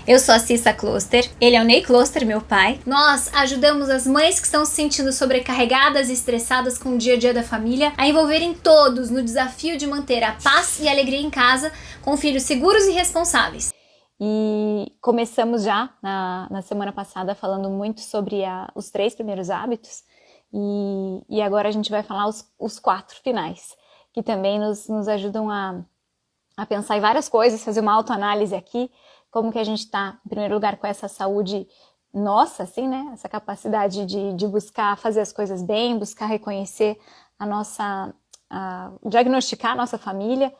Eu sou a Cissa Kloster, ele é o Ney Kloster, meu pai. Nós ajudamos as mães que estão se sentindo sobrecarregadas e estressadas com o dia a dia da família a envolverem todos no desafio de manter a paz e alegria em casa com filhos seguros e responsáveis. E começamos já na semana passada falando muito sobre os 3 primeiros hábitos e agora a gente vai falar os 4 finais, que também nos ajudam a pensar em várias coisas, fazer uma autoanálise aqui, como que a gente está, em primeiro lugar, com essa saúde nossa, assim, né? Essa capacidade de buscar fazer as coisas bem, buscar reconhecer diagnosticar a nossa família,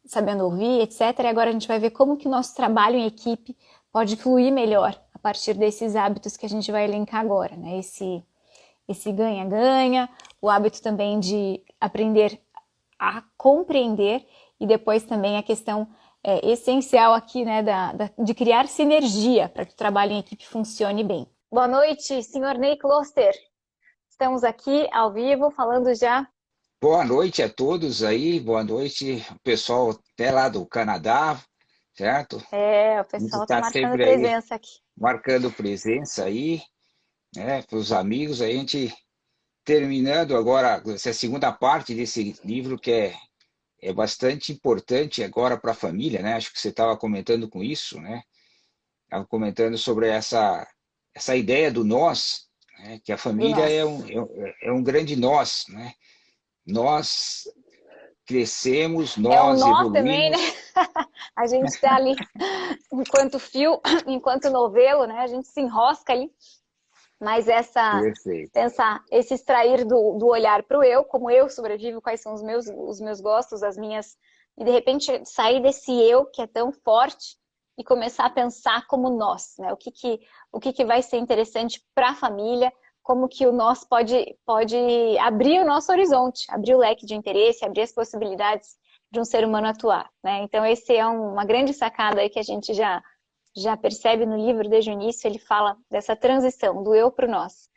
sabendo ouvir, etc. E agora a gente vai ver como que o nosso trabalho em equipe pode fluir melhor a partir desses hábitos que a gente vai elencar agora, né? Esse ganha-ganha, o hábito também de aprender a compreender e depois também a questão essencial aqui, né, de criar sinergia para que o trabalho em equipe funcione bem. Boa noite, senhor Ney Kloster. Estamos aqui ao vivo falando já. Boa noite a todos aí, boa noite pessoal até lá do Canadá, certo? O A pessoal gente está está marcando sempre aí, presença aqui. marcando presença aí, né, para os amigos, a gente terminando agora essa segunda parte desse livro que é bastante importante agora para a família, né? Acho que você estava comentando com isso, né? Estava comentando sobre essa ideia do nós, né? Que a família é um grande nós, né? Nós crescemos, É um nós nó também, né? evoluímos. A gente está ali enquanto fio, enquanto novelo, né? A gente se enrosca ali. Mas Perfeito. esse extrair do olhar para o eu, como eu sobrevivo, quais são os meus gostos, as minhas... E de repente sair desse eu que é tão forte e começar a pensar como nós, né? O que vai ser interessante para a família, como que o nós pode abrir o nosso horizonte, abrir o leque de interesse, abrir as possibilidades de um ser humano atuar, né? Então esse é uma grande sacada aí que a gente já percebe no livro desde o início, ele fala dessa transição do eu para o nós.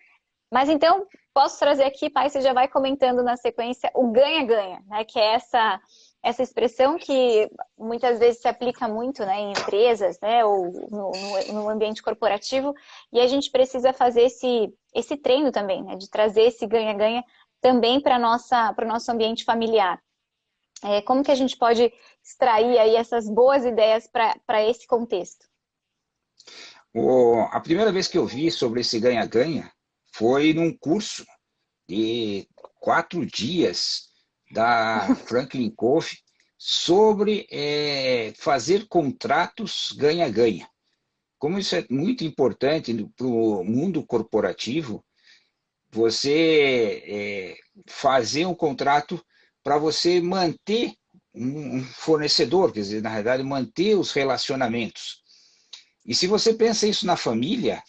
Mas então, posso trazer aqui, pai, você já vai comentando na sequência o ganha-ganha, né? Que é essa expressão que muitas vezes se aplica muito, né, em empresas, né, ou no ambiente corporativo, e a gente precisa fazer esse treino também, né, de trazer esse ganha-ganha também para o nosso ambiente familiar. Como que a gente pode extrair aí essas boas ideias para esse contexto? A primeira vez que eu vi sobre esse ganha-ganha foi num curso de 4 dias da Franklin Covey sobre fazer contratos ganha-ganha. Como isso é muito importante para o mundo corporativo, você fazer um contrato para você manter um fornecedor, quer dizer, na realidade, manter os relacionamentos. E se você pensa isso na família,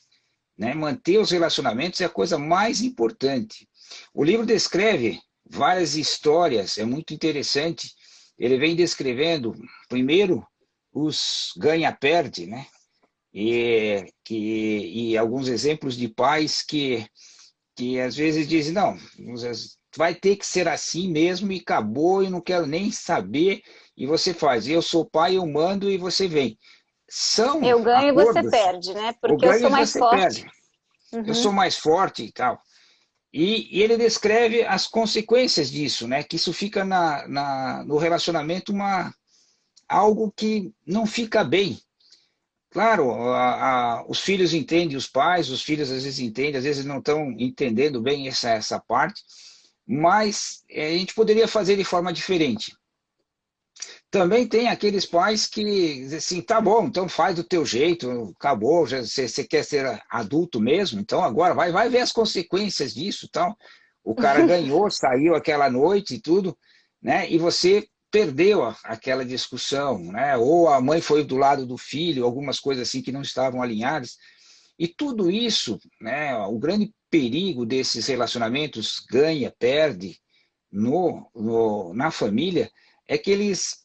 né, manter os relacionamentos é a coisa mais importante. O livro descreve várias histórias, é muito interessante. Ele vem descrevendo, primeiro, os ganha-perde, né? E alguns exemplos de pais que às vezes dizem, não, vai ter que ser assim mesmo e acabou, eu não quero nem saber, e você faz. Eu sou pai, eu mando e você vem. São Eu ganho e você acordos, perde, né? ou Porque eu ganha sou e mais você forte. perde. Eu sou Uhum. mais forte e tal. E ele descreve as consequências disso, né? Que isso fica no relacionamento algo que não fica bem. Claro, os filhos entendem os pais, os filhos às vezes entendem, às vezes não estão entendendo bem essa parte, mas a gente poderia fazer de forma diferente. Também tem aqueles pais que assim, tá bom, então faz do teu jeito, acabou, você quer ser adulto mesmo, então agora vai ver as consequências disso, tal. O cara ganhou, saiu aquela noite e tudo, né? E você perdeu aquela discussão, né? Ou a mãe foi do lado do filho, algumas coisas assim que não estavam alinhadas. E tudo isso, né? O grande perigo desses relacionamentos ganha, perde na família é que eles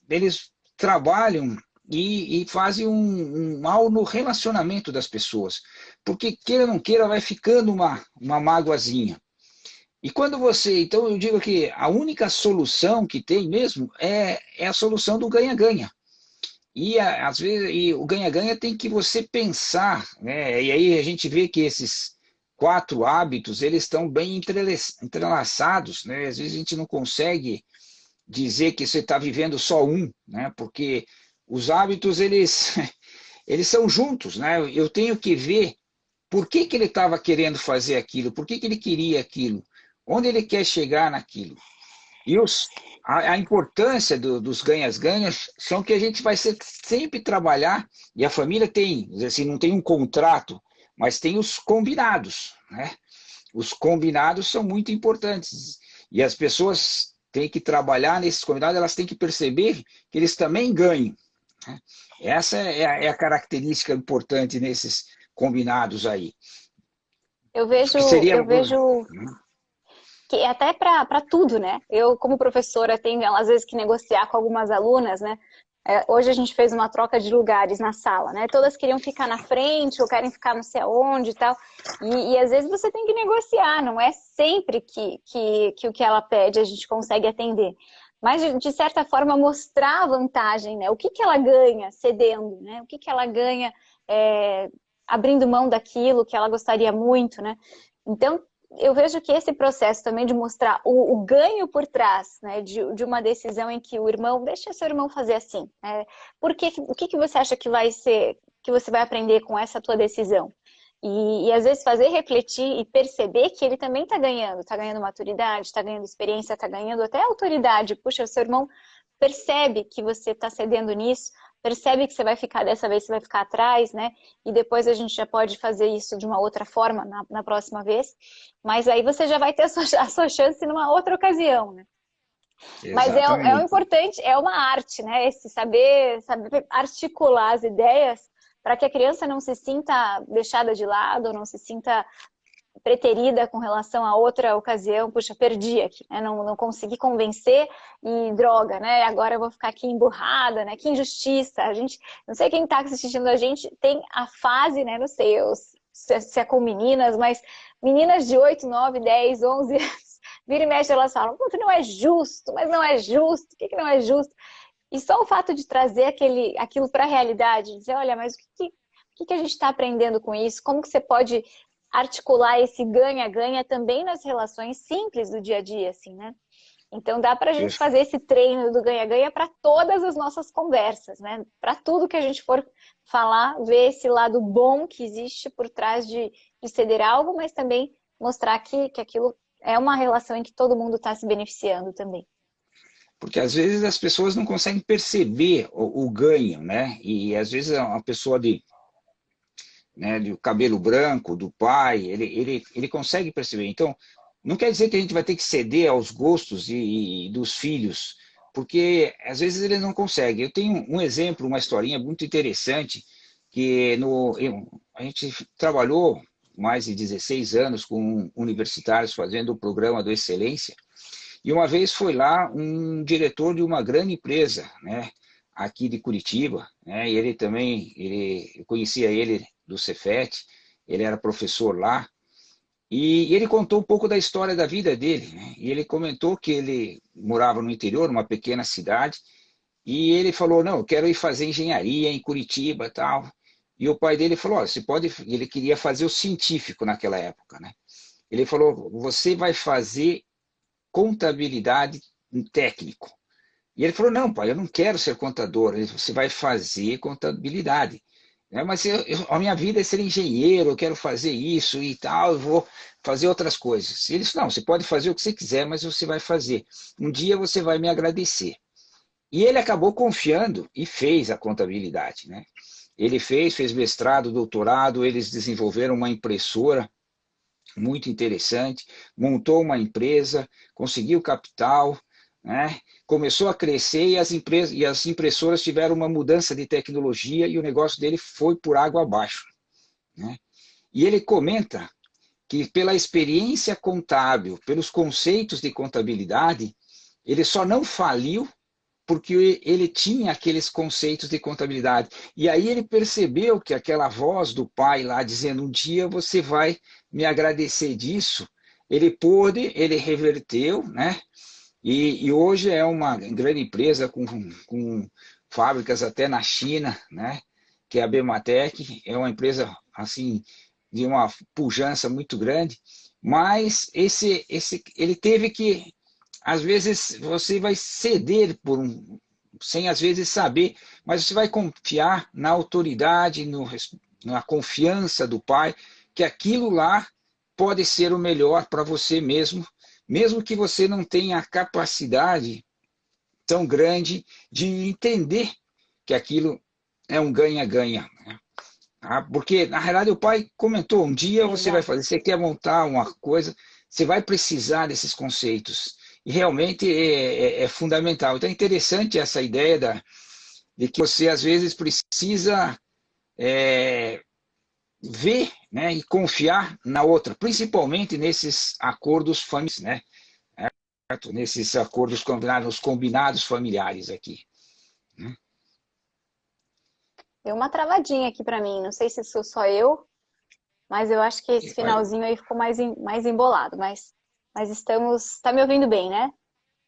trabalham e fazem um mal no relacionamento das pessoas. Porque, queira ou não queira, vai ficando uma mágoazinha. E quando você. Então, eu digo que a única solução que tem mesmo é a solução do ganha-ganha. Às vezes, e o ganha-ganha tem que você pensar, né? E aí a gente vê que esses 4 hábitos, eles estão bem entrelaçados, né? Às vezes a gente não consegue dizer que você está vivendo só um, né? Porque os hábitos, eles, eles são juntos, né? Eu tenho que ver por que que ele estava querendo fazer aquilo, por que que ele queria aquilo, onde ele quer chegar naquilo. E a importância dos ganhas-ganhas são que a gente vai sempre trabalhar, e a família tem, assim, não tem um contrato, mas tem os combinados, né? Os combinados são muito importantes. E as pessoas têm que trabalhar nesses combinados, elas têm que perceber que eles também ganham, né? Essa é a característica importante nesses combinados aí. Eu vejo, Que seria. eu vejo que até para tudo, né? Eu, como professora, tenho às vezes que negociar com algumas alunas, né? Hoje a gente fez uma troca de lugares na sala, né? Todas queriam ficar na frente ou querem ficar não sei aonde e tal. E às vezes você tem que negociar, não é sempre que o que ela pede a gente consegue atender. Mas, de certa forma, mostrar a vantagem, né? O que ela ganha cedendo, né? O que ela ganha abrindo mão daquilo que ela gostaria muito, né? Então, eu vejo que esse processo também de mostrar o ganho por trás, né, de uma decisão em que o irmão, deixa seu irmão fazer assim, né? O que você acha que vai ser, que você vai aprender com essa tua decisão? E às vezes fazer refletir e perceber que ele também está ganhando maturidade, está ganhando experiência, está ganhando até autoridade. Puxa, o seu irmão percebe que você está cedendo nisso, percebe que você vai ficar, dessa vez você vai ficar atrás, né? E depois a gente já pode fazer isso de uma outra forma na próxima vez. Mas aí você já vai ter a sua chance numa outra ocasião, né? Mas é o Exatamente. importante, é uma arte, né? Esse saber articular as ideias para que a criança não se sinta deixada de lado, não se sinta preterida com relação a outra ocasião, puxa, perdi aqui, né? Não consegui convencer e droga, né? Agora eu vou ficar aqui emburrada, né? Que injustiça. A gente, não sei quem está assistindo a gente, tem a fase, né? Não sei se é com meninas, mas meninas de 8, 9, 10, 11 anos, vira e mexe, elas falam, puta, não é justo, mas não é justo, o que não é justo? E só o fato de trazer aquilo para a realidade, dizer, olha, mas o que a gente está aprendendo com isso? Como que você pode articular esse ganha-ganha também nas relações simples do dia a dia, assim, né? Então dá para a gente fazer esse treino do ganha-ganha para todas as nossas conversas, né? Para tudo que a gente for falar, ver esse lado bom que existe por trás de ceder algo, mas também mostrar que aquilo é uma relação em que todo mundo está se beneficiando também. Porque às vezes as pessoas não conseguem perceber o ganho, né? E às vezes uma pessoa de cabelo branco, do pai, ele consegue perceber. Então, não quer dizer que a gente vai ter que ceder aos gostos dos filhos, porque às vezes eles não conseguem. Eu tenho um exemplo, uma historinha muito interessante, que a gente trabalhou mais de 16 anos com universitários fazendo o programa do Excelência, e uma vez foi lá um diretor de uma grande empresa, né, aqui de Curitiba, né, e ele também, eu conhecia ele do Cefet, ele era professor lá, e ele contou um pouco da história da vida dele, né, e ele comentou que ele morava no interior, numa pequena cidade, e ele falou, não, eu quero ir fazer engenharia em Curitiba e tal, e o pai dele falou, você pode, ele queria fazer o científico naquela época, né, ele falou, você vai fazer contabilidade técnico. E ele falou, não, pai, eu não quero ser contador. Ele falou, você vai fazer contabilidade. Mas a minha vida é ser engenheiro, eu quero fazer isso e tal, eu vou fazer outras coisas. E ele disse, não, você pode fazer o que você quiser, mas você vai fazer. Um dia você vai me agradecer. E ele acabou confiando e fez a contabilidade, né? Ele fez mestrado, doutorado, eles desenvolveram uma impressora muito interessante, montou uma empresa, conseguiu capital, né? Começou a crescer e as impressoras tiveram uma mudança de tecnologia e o negócio dele foi por água abaixo, né? E ele comenta que pela experiência contábil, pelos conceitos de contabilidade, ele só não faliu porque ele tinha aqueles conceitos de contabilidade. E aí ele percebeu que aquela voz do pai lá dizendo, um dia você vai me agradecer disso, ele reverteu, né? E hoje é uma grande empresa com fábricas até na China, né? Que é a Bematec, é uma empresa assim de uma pujança muito grande, mas ele teve que, às vezes, você vai ceder sem às vezes saber, mas você vai confiar na autoridade, na confiança do pai, que aquilo lá pode ser o melhor para você mesmo, mesmo que você não tenha a capacidade tão grande de entender que aquilo é um ganha-ganha. Né? Porque, na realidade, o pai comentou, um dia você vai fazer, você quer montar uma coisa, você vai precisar desses conceitos. E realmente é fundamental. Então é interessante essa ideia de que você, às vezes, precisa ver, né, e confiar na outra, principalmente nesses acordos familiares, né? Nesses acordos combinados, nos combinados familiares aqui. Né? Deu uma travadinha aqui para mim, não sei se sou só eu, mas eu acho que esse finalzinho aí ficou mais embolado, mas estamos... Tá me ouvindo bem, né?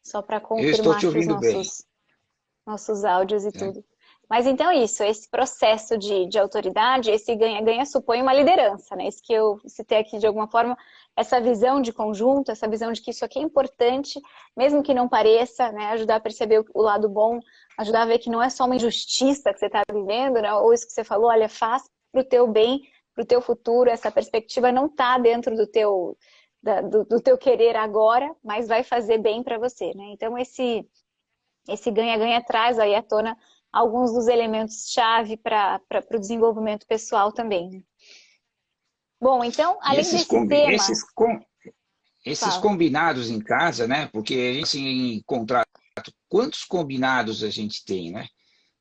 Só para Eu estou confirmar te aqui os ouvindo bem. nossos áudios e Né? tudo. Mas então é isso, esse processo de autoridade, esse ganha-ganha supõe uma liderança, né? Isso que eu citei aqui de alguma forma, essa visão de conjunto, essa visão de que isso aqui é importante, mesmo que não pareça, né? Ajudar a perceber o lado bom, ajudar a ver que não é só uma injustiça que você está vivendo, né? Ou isso que você falou, olha, faz para o teu bem, para o teu futuro, essa perspectiva não está dentro do teu querer agora, mas vai fazer bem para você, né? Então esse ganha-ganha traz aí à tona alguns dos elementos-chave para o desenvolvimento pessoal também. Né? Bom, então, além desse tema... Esses combinados em casa, né? Porque a gente, em contrato, quantos combinados a gente tem, né?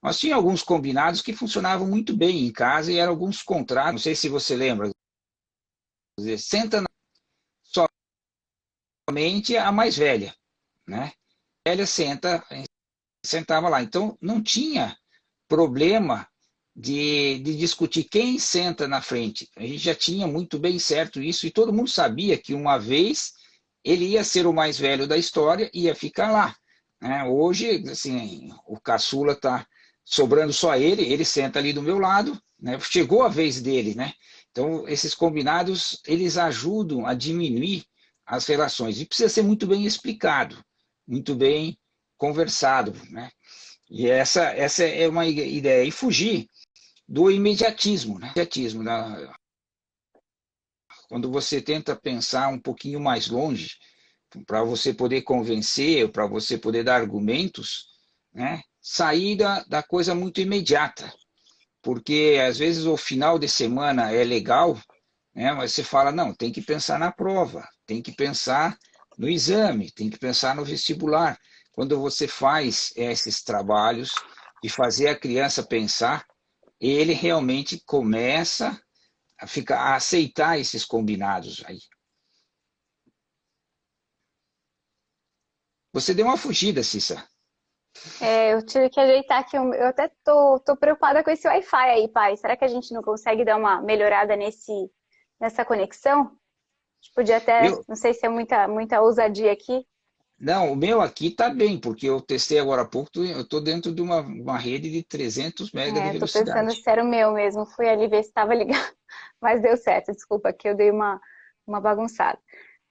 Nós tínhamos alguns combinados que funcionavam muito bem em casa e eram alguns contratos, não sei se você lembra, senta somente a mais velha, né? A velha sentava lá. Então, não tinha problema de discutir quem senta na frente. A gente já tinha muito bem certo isso e todo mundo sabia que uma vez ele ia ser o mais velho da história e ia ficar lá. Né? Hoje, assim, o caçula está sobrando só ele senta ali do meu lado, né? Chegou a vez dele, né? Então, esses combinados, eles ajudam a diminuir as relações. E precisa ser muito bem explicado, muito bem conversado, né? E essa é uma ideia. E fugir do imediatismo, né? Quando você tenta pensar um pouquinho mais longe, para você poder convencer, para você poder dar argumentos, né? Sair da coisa muito imediata. Porque, às vezes, o final de semana é legal, né? Mas você fala, não, tem que pensar na prova, tem que pensar no exame, tem que pensar no vestibular. Quando você faz esses trabalhos de fazer a criança pensar, ele realmente começa a aceitar esses combinados aí. Você deu uma fugida, Cissa. eu tive que ajeitar aqui, eu até tô preocupada com esse Wi-Fi aí, pai. Será que a gente não consegue dar uma melhorada nessa conexão? A gente podia até, não sei se é muita ousadia aqui. Não, o meu aqui está bem, porque eu testei agora há pouco, eu estou dentro de uma rede de 300 megas de Tô pensando velocidade. se era o meu mesmo, fui ali ver se estava ligado, mas deu certo, desculpa que eu dei uma bagunçada.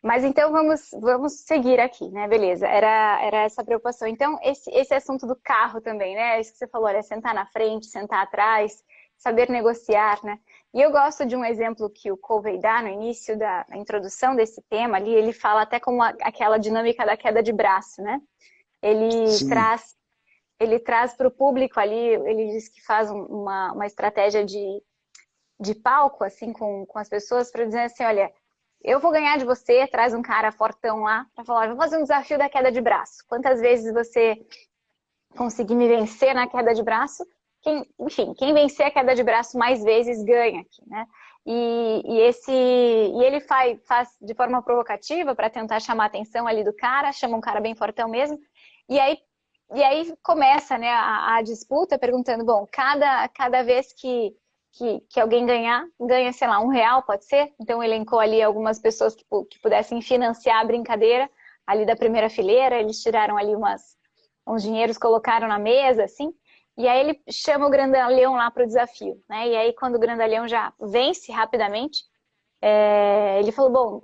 Mas então vamos seguir aqui, né? Beleza, era essa preocupação. Então, esse assunto do carro também, né? Isso que você falou, olha, sentar na frente, sentar atrás, saber negociar, né? E eu gosto de um exemplo que o Covey dá no início da introdução desse tema ali, ele fala até como aquela dinâmica da queda de braço, né? Ele traz para o público ali, ele diz que faz uma estratégia de palco, assim, com as pessoas, para dizer assim, olha, eu vou ganhar de você, traz um cara fortão lá, para falar, vou fazer um desafio da queda de braço. Quantas vezes você conseguir me vencer na queda de braço? Quem vencer a queda de braço mais vezes ganha aqui, né? E ele faz de forma provocativa para tentar chamar a atenção ali do cara, chama um cara bem fortão mesmo, e aí começa, né, a disputa perguntando, bom, cada vez que alguém ganha, sei lá, R$1, pode ser? Então elencou ali algumas pessoas que pudessem financiar a brincadeira ali da primeira fileira, eles tiraram ali uns dinheiros, colocaram na mesa, assim, E aí ele chama o grandalhão lá para o desafio, né? E aí quando o grandalhão já vence rapidamente, ele falou, bom,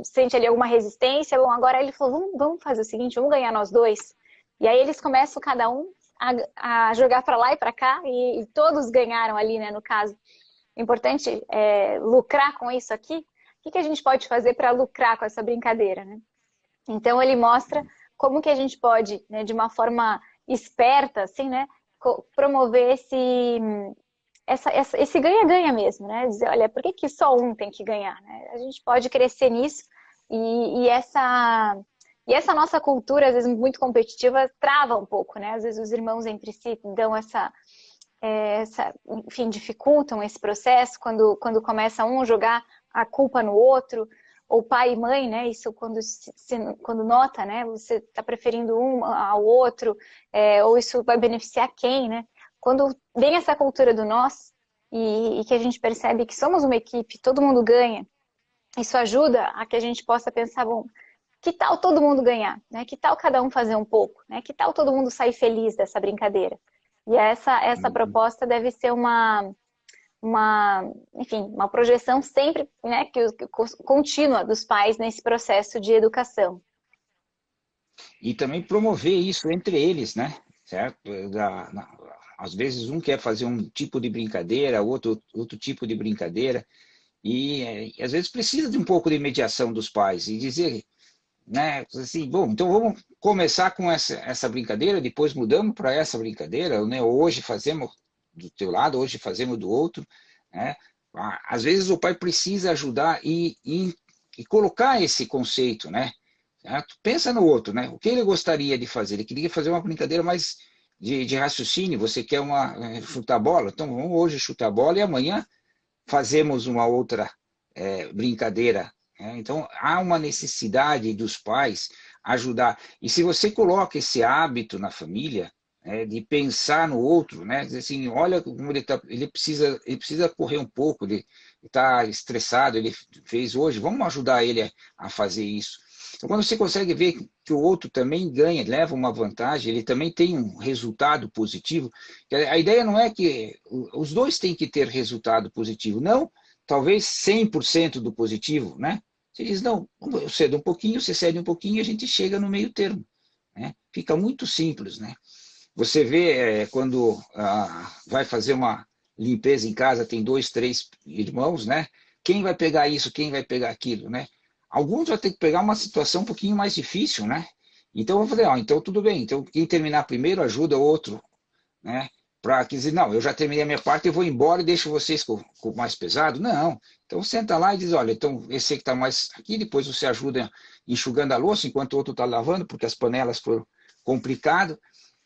sente ali alguma resistência, bom, agora ele falou, vamos fazer o seguinte, vamos ganhar nós dois. E aí eles começam cada um a jogar para lá e para cá, e todos ganharam ali, né, no caso. Importante lucrar com isso aqui. O que a gente pode fazer para lucrar com essa brincadeira, né? Então ele mostra como que a gente pode, né, de uma forma esperta, assim, né, promover esse ganha-ganha mesmo, né? Dizer, olha, por que só um tem que ganhar, né? A gente pode crescer nisso e essa nossa cultura, às vezes muito competitiva, trava um pouco, né? Às vezes os irmãos entre si dão enfim, dificultam esse processo quando começa um jogar a culpa no outro, ou pai e mãe, né? Isso quando nota, né? Você está preferindo um ao outro, ou isso vai beneficiar quem, né? Quando vem essa cultura do nós e que a gente percebe que somos uma equipe, todo mundo ganha, isso ajuda a que a gente possa pensar, bom, que tal todo mundo ganhar, né? Que tal cada um fazer um pouco, né? Que tal todo mundo sair feliz dessa brincadeira? E essa proposta deve ser enfim, uma projeção sempre, né, contínua dos pais nesse processo de educação. E também promover isso entre eles, né? Certo? Às vezes um quer fazer um tipo de brincadeira, outro tipo de brincadeira, e às vezes precisa de um pouco de mediação dos pais e dizer, né, assim, bom, então vamos começar com essa brincadeira, depois mudamos para essa brincadeira, né? Hoje fazemos do teu lado, hoje fazemos do outro, né? Às vezes o pai precisa ajudar e colocar esse conceito, né? Certo? Pensa no outro, né? O que ele gostaria de fazer? Ele queria fazer uma brincadeira mais de raciocínio, você quer chutar bola? Então vamos hoje chutar bola e amanhã fazemos uma outra brincadeira. Então há uma necessidade dos pais ajudar. E se você coloca esse hábito na família, de pensar no outro, né? Dizer assim, olha como ele precisa correr um pouco, ele está estressado, ele fez hoje, vamos ajudar ele a fazer isso. Então, quando você consegue ver que o outro também ganha, leva uma vantagem, ele também tem um resultado positivo, a ideia não é que os dois têm que ter resultado positivo, não, talvez 100% do positivo, né? Você diz, não, eu cedo um pouquinho, você cede um pouquinho e a gente chega no meio termo, né? Fica muito simples, né? Você vê quando vai fazer uma limpeza em casa, tem 2, 3 irmãos, né? Quem vai pegar isso, quem vai pegar aquilo, né? Alguns vão ter que pegar uma situação um pouquinho mais difícil, né? Então eu falei, então tudo bem, então quem terminar primeiro ajuda o outro, né? Para dizer, não, eu já terminei a minha parte, eu vou embora e deixo vocês com mais pesado. Não, então senta lá e diz, olha, então esse que está mais aqui, depois você ajuda enxugando a louça enquanto o outro está lavando, porque as panelas foram complicadas.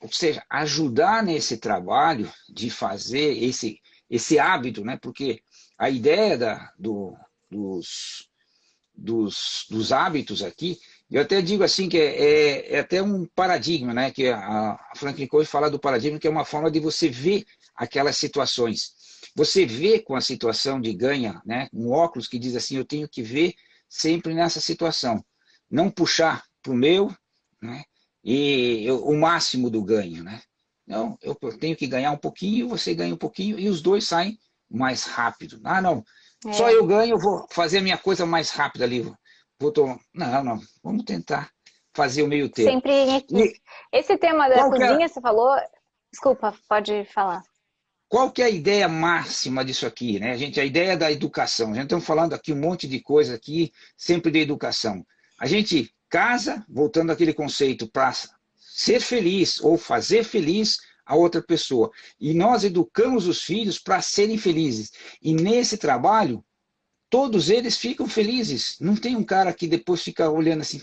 Ou seja, ajudar nesse trabalho de fazer esse hábito, né? Porque a ideia dos hábitos aqui, eu até digo assim que é até um paradigma, né? Que a Franklin Covey fala do paradigma, que é uma forma de você ver aquelas situações. Você vê com a situação de ganha, né? Um óculos que diz assim, eu tenho que ver sempre nessa situação. Não puxar para o meu, né? O máximo do ganho, né? Não, eu tenho que ganhar um pouquinho, você ganha um pouquinho, e os dois saem mais rápido. Não, só eu ganho, eu vou fazer a minha coisa mais rápida ali. Não, vamos tentar fazer o meio termo. Sempre em equipe. Esse tema da cozinha, você falou... Desculpa, pode falar. Qual que é a ideia máxima disso aqui, né? A ideia da educação. A gente está falando aqui um monte de coisa aqui, sempre de educação. A gente casa, voltando àquele conceito, para ser feliz ou fazer feliz a outra pessoa. E nós educamos os filhos para serem felizes. E nesse trabalho, todos eles ficam felizes. Não tem um cara que depois fica olhando assim,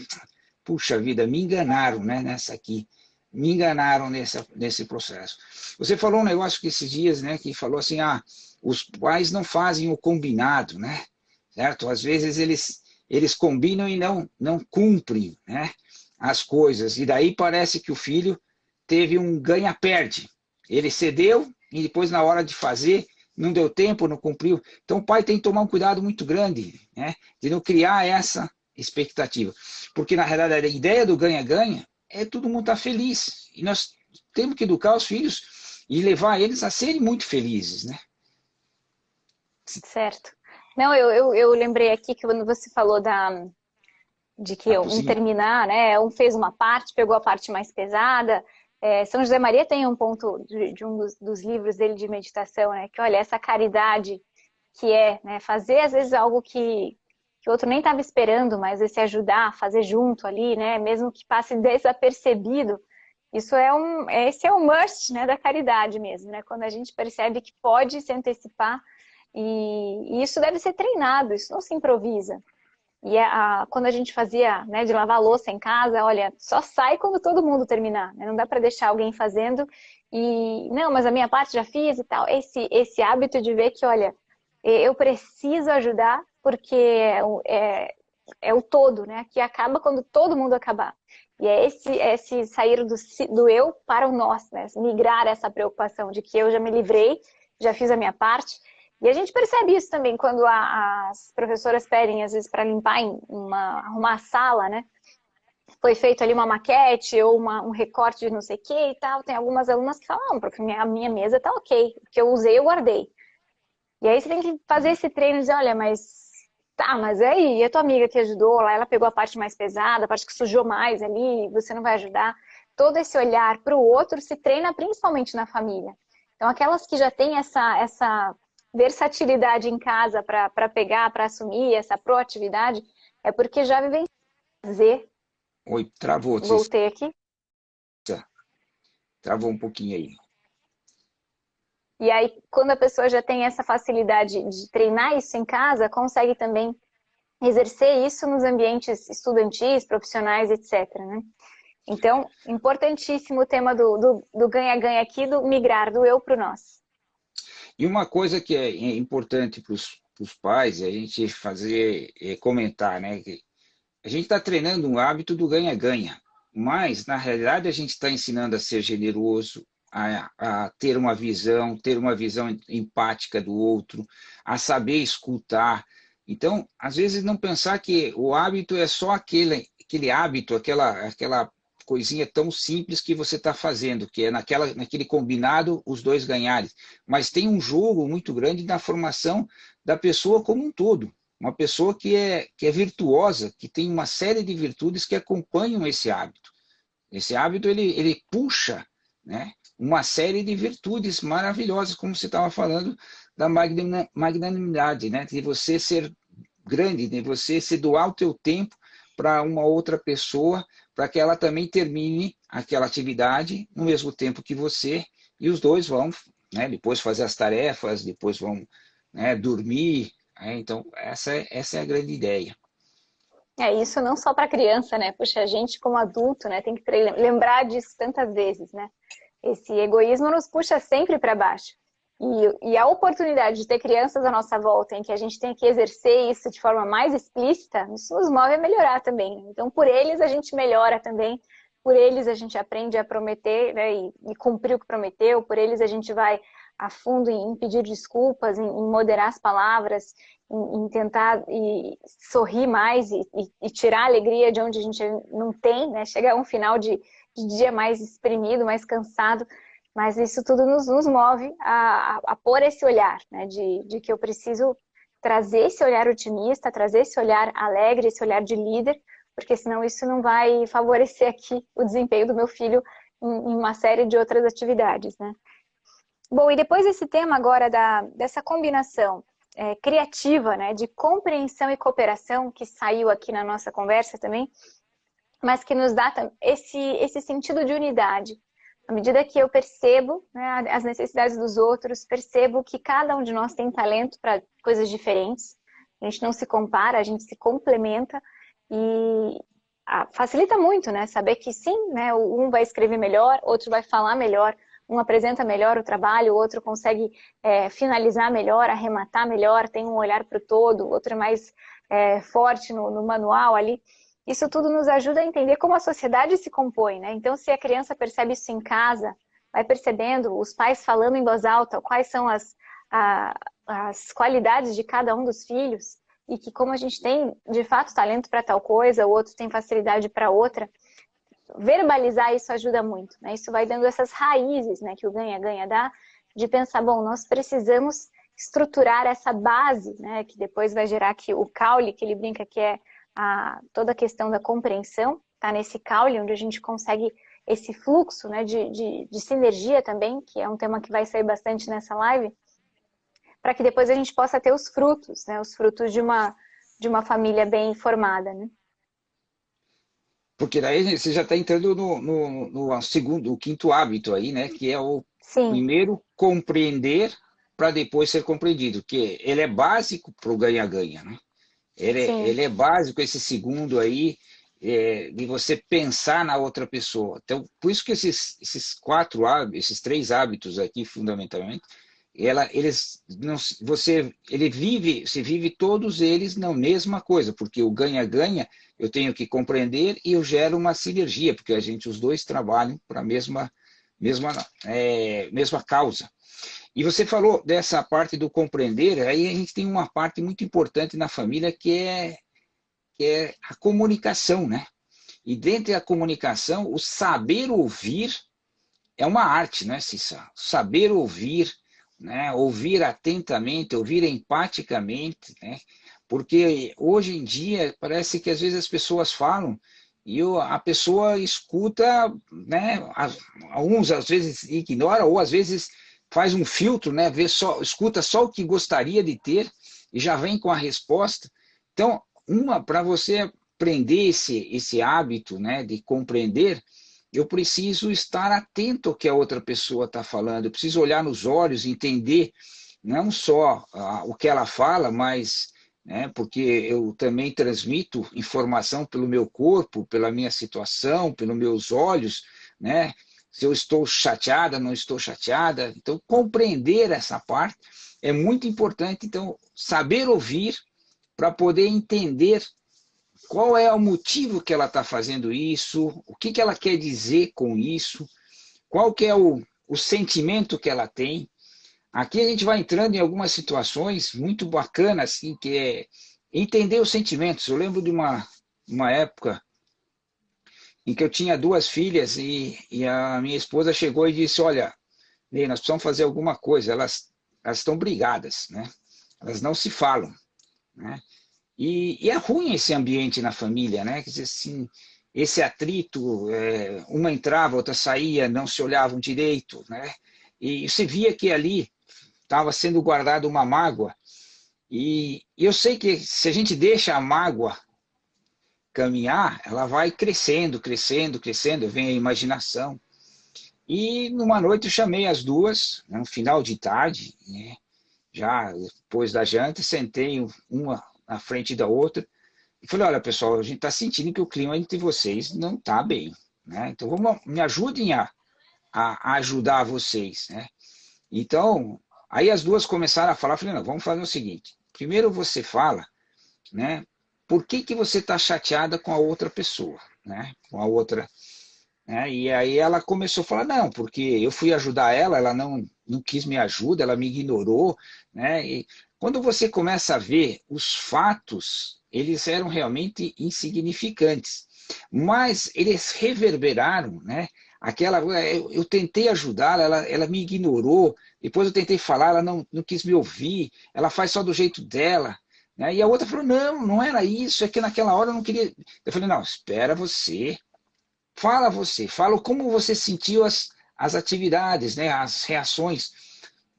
puxa vida, me enganaram, né, nessa aqui. Me enganaram nesse processo. Você falou um negócio que esses dias, né, que falou assim, os pais não fazem o combinado, né? Certo? Às vezes eles combinam e não cumprem, né, as coisas. E daí parece que o filho teve um ganha-perde. Ele cedeu e depois, na hora de fazer, não deu tempo, não cumpriu. Então o pai tem que tomar um cuidado muito grande, né, de não criar essa expectativa. Porque, na realidade, a ideia do ganha-ganha todo mundo estar feliz. E nós temos que educar os filhos e levar eles a serem muito felizes, né? Certo. Não, eu lembrei aqui que quando você falou de que A um cozinha. terminar, né? Um fez uma parte, pegou a parte mais pesada. São José Maria tem um ponto de um dos livros dele de meditação, né? Que olha, essa caridade que é, né, fazer às vezes algo que o outro nem estava esperando, mas esse ajudar, fazer junto ali, né? Mesmo que passe desapercebido, isso esse é o must, né, da caridade mesmo, né? Quando a gente percebe que pode se antecipar e isso deve ser treinado, isso não se improvisa. E quando a gente fazia, né, de lavar a louça em casa, olha, só sai quando todo mundo terminar, né? Não dá para deixar alguém fazendo e, não, mas a minha parte já fiz e tal. Esse hábito de ver que, olha, eu preciso ajudar porque é o todo, né? Que acaba quando todo mundo acabar. E é esse sair do eu para o nós, né? Migrar essa preocupação de que eu já me livrei, já fiz a minha parte. E a gente percebe isso também quando as professoras pedem, às vezes, para limpar arrumar a sala, né? Foi feito ali uma maquete ou um recorte de não sei o que e tal. Tem algumas alunas que falam, não, porque a minha mesa tá ok, porque eu usei, eu guardei. E aí você tem que fazer esse treino e dizer, olha, mas aí, e a tua amiga que ajudou lá, ela pegou a parte mais pesada, a parte que sujou mais ali, você não vai ajudar. Todo esse olhar para o outro se treina principalmente na família. Então, aquelas que já têm essa versatilidade em casa para pegar, para assumir essa proatividade, é porque já vivem fazer. Oi, travou, Voltei aqui. travou um pouquinho aí. E aí, quando a pessoa já tem essa facilidade de treinar isso em casa, consegue também exercer isso nos ambientes estudantis, profissionais, etc. Né? Então, importantíssimo o tema do ganha-ganha aqui, do migrar do eu para o nós. E uma coisa que é importante para os pais, é a gente fazer, comentar, né? Que a gente está treinando um hábito do ganha-ganha, mas, na realidade, a gente está ensinando a ser generoso, a ter uma visão empática do outro, a saber escutar. Então, às vezes, não pensar que o hábito é só aquele hábito, aquela coisinha tão simples que você está fazendo, que é naquele combinado os dois ganharem. Mas tem um jogo muito grande na formação da pessoa como um todo. Uma pessoa que é virtuosa, que tem uma série de virtudes que acompanham esse hábito. Esse hábito, ele puxa, né, uma série de virtudes maravilhosas, como você estava falando, da magnanimidade, né, de você ser grande, de você se doar o teu tempo para uma outra pessoa, para que ela também termine aquela atividade no mesmo tempo que você, e os dois vão, né, depois fazer as tarefas, depois vão, né, dormir. Então, essa é a grande ideia. Isso não só para criança, né? Puxa, a gente como adulto, né, tem que lembrar disso tantas vezes, né? Esse egoísmo nos puxa sempre para baixo. E a oportunidade de ter crianças à nossa volta em que a gente tem que exercer isso de forma mais explícita, isso nos move a melhorar também. Então, por eles a gente melhora também, por eles a gente aprende a prometer, né, e cumprir o que prometeu, por eles a gente vai a fundo em pedir desculpas, em moderar as palavras, em tentar sorrir mais e tirar a alegria de onde a gente não tem, né? Chega a um final de dia mais exprimido, mais cansado, mas isso tudo nos move a pôr esse olhar, né? De que eu preciso trazer esse olhar otimista, trazer esse olhar alegre, esse olhar de líder, porque senão isso não vai favorecer aqui o desempenho do meu filho em uma série de outras atividades, né? Bom, e depois desse tema agora dessa combinação criativa, né, de compreensão e cooperação, que saiu aqui na nossa conversa também, mas que nos dá esse sentido de unidade. À medida que eu percebo, né, as necessidades dos outros, percebo que cada um de nós tem talento para coisas diferentes, a gente não se compara, a gente se complementa e facilita muito, né, saber que sim, né, um vai escrever melhor, outro vai falar melhor, um apresenta melhor o trabalho, o outro consegue finalizar melhor, arrematar melhor, tem um olhar para o todo, o outro é mais forte no manual ali. Isso tudo nos ajuda a entender como a sociedade se compõe, né? Então, se a criança percebe isso em casa, vai percebendo os pais falando em voz alta quais são as qualidades de cada um dos filhos e que como a gente tem, de fato, talento para tal coisa, o outro tem facilidade para outra, verbalizar isso ajuda muito, né? Isso vai dando essas raízes, né, que o ganha-ganha dá, de pensar, bom, nós precisamos estruturar essa base, né, que depois vai gerar que o caule, que ele brinca que é toda a questão da compreensão, tá nesse caule, onde a gente consegue esse fluxo, né, de sinergia também, que é um tema que vai sair bastante nessa live, para que depois a gente possa ter os frutos, né, os frutos de uma família bem formada, né? Porque daí você já está entrando no segundo, o quinto hábito aí, né? Que é o Sim, primeiro compreender para depois ser compreendido, que ele é básico para o ganha-ganha, né? sim, Ele é básico, esse segundo aí, de você pensar na outra pessoa. Então, por isso que esses quatro hábitos, esses três hábitos aqui, fundamentalmente, você vive todos eles na mesma coisa, porque o ganha-ganha eu tenho que compreender e eu gero uma sinergia, porque os dois trabalham para a mesma causa. E você falou dessa parte do compreender, aí a gente tem uma parte muito importante na família que é a comunicação, né? E dentro da comunicação, o saber ouvir é uma arte, né, Cissa? Saber ouvir, né? Ouvir atentamente, ouvir empaticamente, né? Porque hoje em dia parece que às vezes as pessoas falam e a pessoa escuta, né? Alguns às vezes ignora ou às vezes faz um filtro, né? Escuta só o que gostaria de ter e já vem com a resposta. Então, para você aprender esse hábito, né, de compreender, eu preciso estar atento ao que a outra pessoa está falando, eu preciso olhar nos olhos, entender não só o que ela fala, mas, né, porque eu também transmito informação pelo meu corpo, pela minha situação, pelos meus olhos, né? Se eu estou chateada, não estou chateada. Então, compreender essa parte é muito importante. Então, saber ouvir para poder entender qual é o motivo que ela está fazendo isso, o que ela quer dizer com isso, qual que é o sentimento que ela tem. Aqui a gente vai entrando em algumas situações muito bacanas, assim, que é entender os sentimentos. Eu lembro de uma época em que eu tinha duas filhas e a minha esposa chegou e disse, olha, Ney, nós precisamos fazer alguma coisa, elas estão brigadas, né? Elas não se falam, né? E é ruim esse ambiente na família, né? Quer dizer, assim, esse atrito, uma entrava, outra saía, não se olhavam direito, né? E você via que ali estava sendo guardada uma mágoa. E eu sei que se a gente deixa a mágoa caminhar, ela vai crescendo, crescendo, crescendo, vem a imaginação. E numa noite eu chamei as duas, no final de tarde, né? Já depois da janta, sentei uma na frente da outra e falei, olha pessoal, a gente está sentindo que o clima entre vocês não está bem, né? Então me ajudem a ajudar vocês, né? Então, aí as duas começaram a falar, falei, não, vamos fazer o seguinte, primeiro você fala, né? Por que você está chateada com a outra pessoa, né? Com a outra, né? E aí ela começou a falar, não, porque eu fui ajudar ela, ela não quis me ajudar, ela me ignorou, né? E quando você começa a ver os fatos, eles eram realmente insignificantes, mas eles reverberaram, né? Eu tentei ajudar, ela me ignorou, depois eu tentei falar, ela não quis me ouvir, ela faz só do jeito dela, né? E a outra falou, não era isso, é que naquela hora eu não queria. Eu falei, não, espera fala como você sentiu as atividades, né? As reações,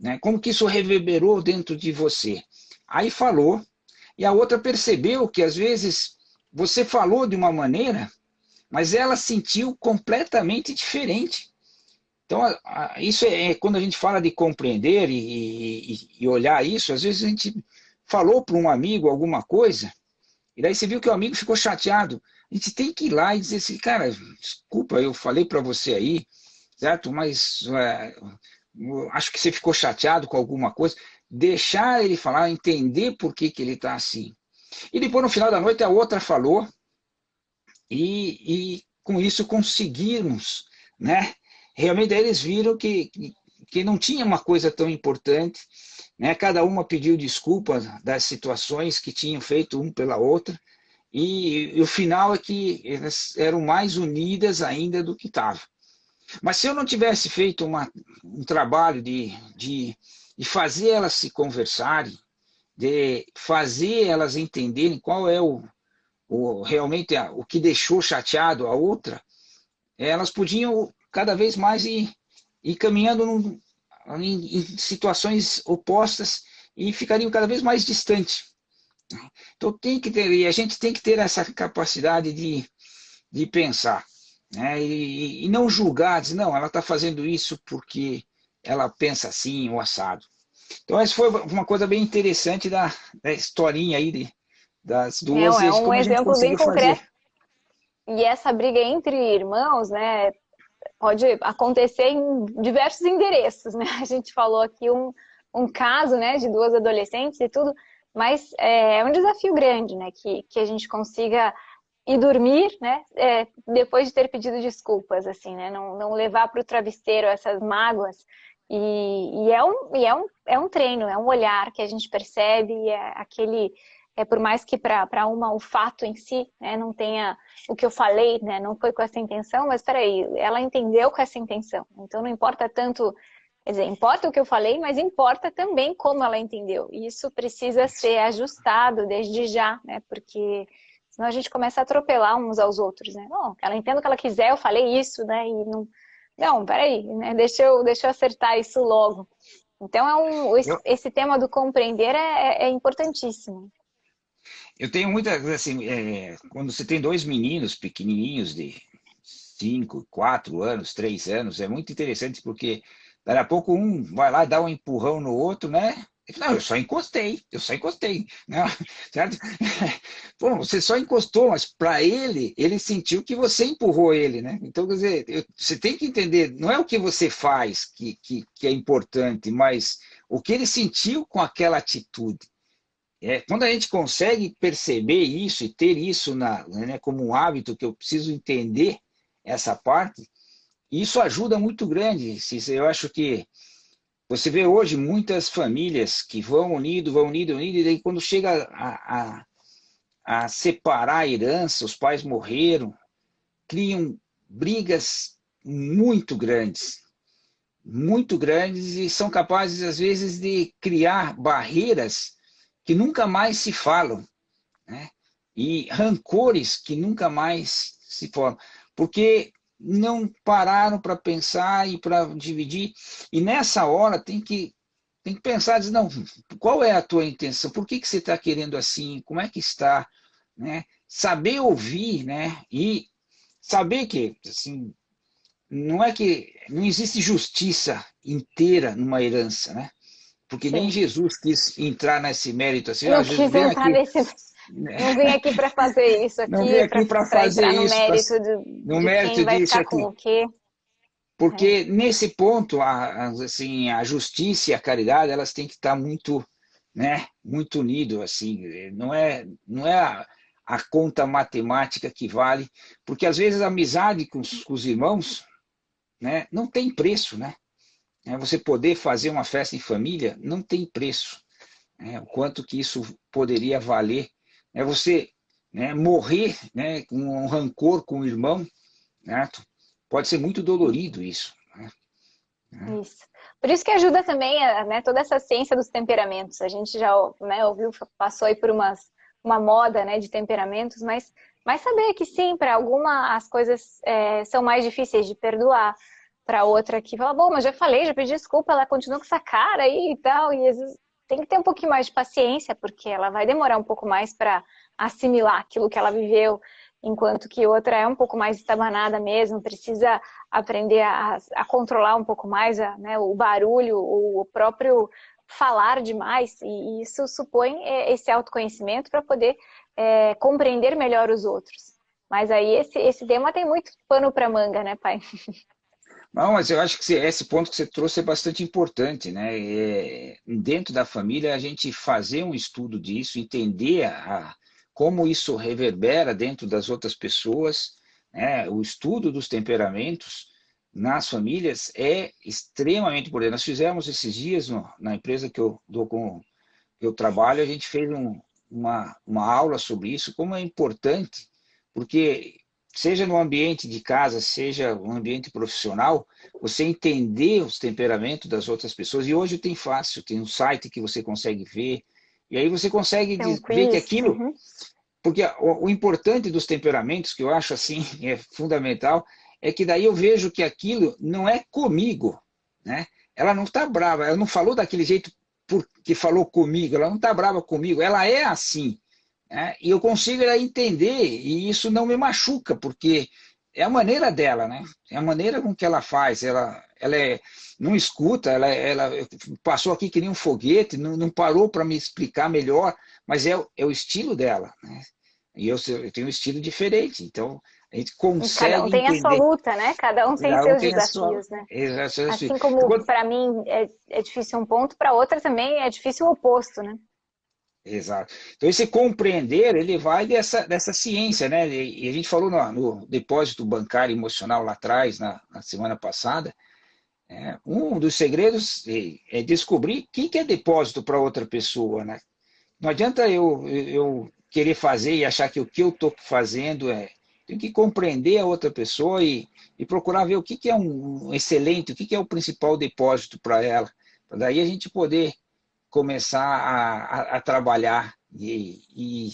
né? Como que isso reverberou dentro de você. Aí falou, e a outra percebeu que às vezes você falou de uma maneira, mas ela sentiu completamente diferente. Então, isso é quando a gente fala de compreender e olhar isso, às vezes a gente falou para um amigo alguma coisa, e daí você viu que o amigo ficou chateado. A gente tem que ir lá e dizer assim, cara, desculpa, eu falei para você aí, certo? Mas acho que você ficou chateado com alguma coisa. Deixar ele falar, entender por que ele está assim. E depois, no final da noite, a outra falou, e com isso conseguimos, né? Realmente eles viram que não tinha uma coisa tão importante, né? Cada uma pediu desculpa das situações que tinham feito um pela outra, e o final é que elas eram mais unidas ainda do que estavam. Mas se eu não tivesse feito um trabalho de fazer elas se conversarem, de fazer elas entenderem qual é realmente o que deixou chateado a outra, elas podiam cada vez mais ir caminhando em situações opostas e ficariam cada vez mais distantes. Então a gente tem que ter essa capacidade de pensar, né? E não julgar, dizer, não, ela está fazendo isso porque ela pensa assim, ou assado. Então essa foi uma coisa bem interessante da historinha aí das duas, É e um como a gente exemplo bem conseguiu concreto. fazer. E essa briga entre irmãos, né, pode acontecer em diversos endereços, né? A gente falou aqui um caso, né, de duas adolescentes e tudo, mas é um desafio grande, né, que a gente consiga ir dormir, né, depois de ter pedido desculpas, assim, né, não levar para o travesseiro essas mágoas. É um treino, é um olhar que a gente percebe, por mais que para uma o fato em si, né, não tenha o que eu falei, né, não foi com essa intenção, mas peraí, ela entendeu com essa intenção. Então não importa tanto, quer dizer, importa o que eu falei, mas importa também como ela entendeu. E isso precisa ser ajustado desde já, né, porque senão a gente começa a atropelar uns aos outros, né? Não, ela entende o que ela quiser, eu falei isso, né, e não, peraí, né, deixa eu acertar isso logo. Então Eu, esse tema do compreender é importantíssimo. eu tenho muita, assim, quando você tem dois meninos pequenininhos de 5, 4 anos, 3 anos, é muito interessante porque daqui a pouco um vai lá e dá um empurrão no outro, né? Não, eu só encostei, né? Certo? Pô, você só encostou, mas para ele sentiu que você empurrou ele, né? Então, quer dizer, você tem que entender, não é o que você faz que é importante, mas o que ele sentiu com aquela atitude. Quando a gente consegue perceber isso e ter isso né, como um hábito que eu preciso entender essa parte, isso ajuda muito grande. Eu acho que você vê hoje muitas famílias que vão unido, e daí quando chega a separar a herança, os pais morreram, criam brigas muito grandes e são capazes, às vezes, de criar barreiras que nunca mais se falam, né? E rancores que nunca mais se falam, porque não pararam para pensar e para dividir. E nessa hora tem que pensar, dizer, não, qual é a tua intenção? Por que você está querendo assim? Como é que está? Né? Saber ouvir, né? E saber que assim, não é que não existe justiça inteira numa herança, né? Porque nem Sim. Jesus quis entrar nesse mérito assim, ó, Não Jesus quis vem entrar aqui, nesse. Não vim aqui para fazer isso não vem aqui, aqui para para fazer entrar no isso, mérito no de mérito quem vai disso ficar com aqui. o quê. Porque nesse ponto, assim, a justiça e a caridade, elas têm que estar muito, né, muito unido, assim, não é a conta matemática que vale, porque às vezes a amizade com os irmãos, né, não tem preço, né? Você poder fazer uma festa em família não tem preço, né? O quanto que isso poderia valer, você, né, morrer, né, com um rancor com o irmão, né? Pode ser muito dolorido isso, né? Isso. Por isso que ajuda também, né, toda essa ciência dos temperamentos. A gente já, né, ouviu, passou aí por uma moda, né, de temperamentos, mas saber que sim, para alguma as coisas são mais difíceis de perdoar. Para outra que fala, bom, mas já falei, já pedi desculpa, ela continua com essa cara aí e tal. E às vezes tem que ter um pouquinho mais de paciência, porque ela vai demorar um pouco mais para assimilar aquilo que ela viveu, enquanto que outra é um pouco mais estabanada mesmo, precisa aprender a controlar um pouco mais né, o barulho, o próprio falar demais, e isso supõe esse autoconhecimento para poder compreender melhor os outros. Mas aí esse tema tem muito pano para manga, né, pai? Não, mas eu acho que esse ponto que você trouxe é bastante importante, né? Dentro da família, a gente fazer um estudo disso, entender como isso reverbera dentro das outras pessoas, né? O estudo dos temperamentos nas famílias é extremamente importante. Nós fizemos esses dias na empresa que eu trabalho, a gente fez uma aula sobre isso, como é importante, porque seja no ambiente de casa, seja no ambiente profissional, você entender os temperamentos das outras pessoas. E hoje tem fácil, tem um site que você consegue ver, e aí você consegue Tem um ver que quiz. aquilo... Porque o importante dos temperamentos, que eu acho assim, é fundamental, é que daí eu vejo que aquilo não é comigo, né? Ela não está brava, ela não falou daquele jeito porque falou comigo, ela não está brava comigo, ela é assim, né? E eu consigo entender, e isso não me machuca, porque é a maneira dela, né? É a maneira com que ela faz, não escuta, ela passou aqui que nem um foguete, não parou para me explicar melhor, mas é o estilo dela, né? E eu tenho um estilo diferente, então a gente E cada um consegue tem a sua entender. luta, né? Cada um tem Cada um seus tem a sua. desafios, né? Exatamente. Assim como para mim é difícil um ponto, para outra também é difícil o oposto, né? Exato. Então, esse compreender, ele vai dessa ciência, né? E a gente falou no depósito bancário emocional lá atrás, na semana passada, um dos segredos é descobrir o que é depósito para outra pessoa, né? Não adianta eu querer fazer e achar que o que eu estou fazendo Tenho que compreender a outra pessoa e procurar ver o que é um excelente, o que é o principal depósito para ela. Para daí a gente poder começar a trabalhar e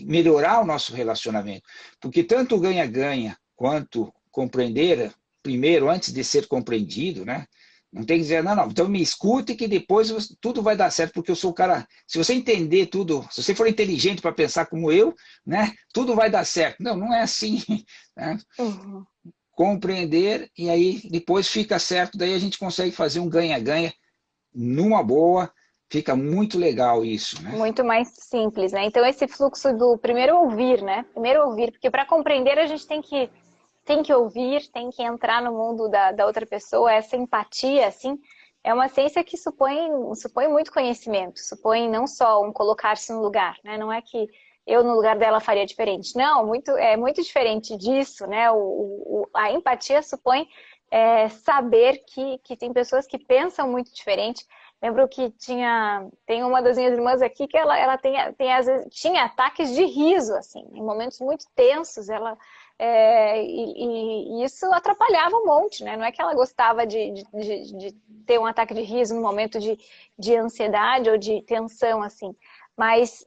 melhorar o nosso relacionamento. Porque tanto ganha-ganha quanto compreender, primeiro, antes de ser compreendido, né? Não tem que dizer, não, então me escute que depois tudo vai dar certo, porque eu sou o cara. Se você entender tudo, se você for inteligente para pensar como eu, né, tudo vai dar certo. Não, não é assim. Né? Uhum. Compreender e aí depois fica certo, daí a gente consegue fazer um ganha-ganha numa boa, fica muito legal isso, né? Muito mais simples, né? Então esse fluxo do primeiro ouvir, né? Primeiro ouvir, porque para compreender a gente tem que ouvir, tem que entrar no mundo da outra pessoa, essa empatia, assim, é uma ciência que supõe muito conhecimento, supõe não só um colocar-se no lugar, né? Não é que eu no lugar dela faria diferente. Não, é muito diferente disso, né? A empatia supõe saber que tem pessoas que pensam muito diferente. Lembro que tem uma das minhas irmãs aqui que ela às vezes, tinha ataques de riso, assim, em momentos muito tensos, e isso atrapalhava um monte, né? Não é que ela gostava de ter um ataque de riso no momento de ansiedade ou de tensão, assim. Mas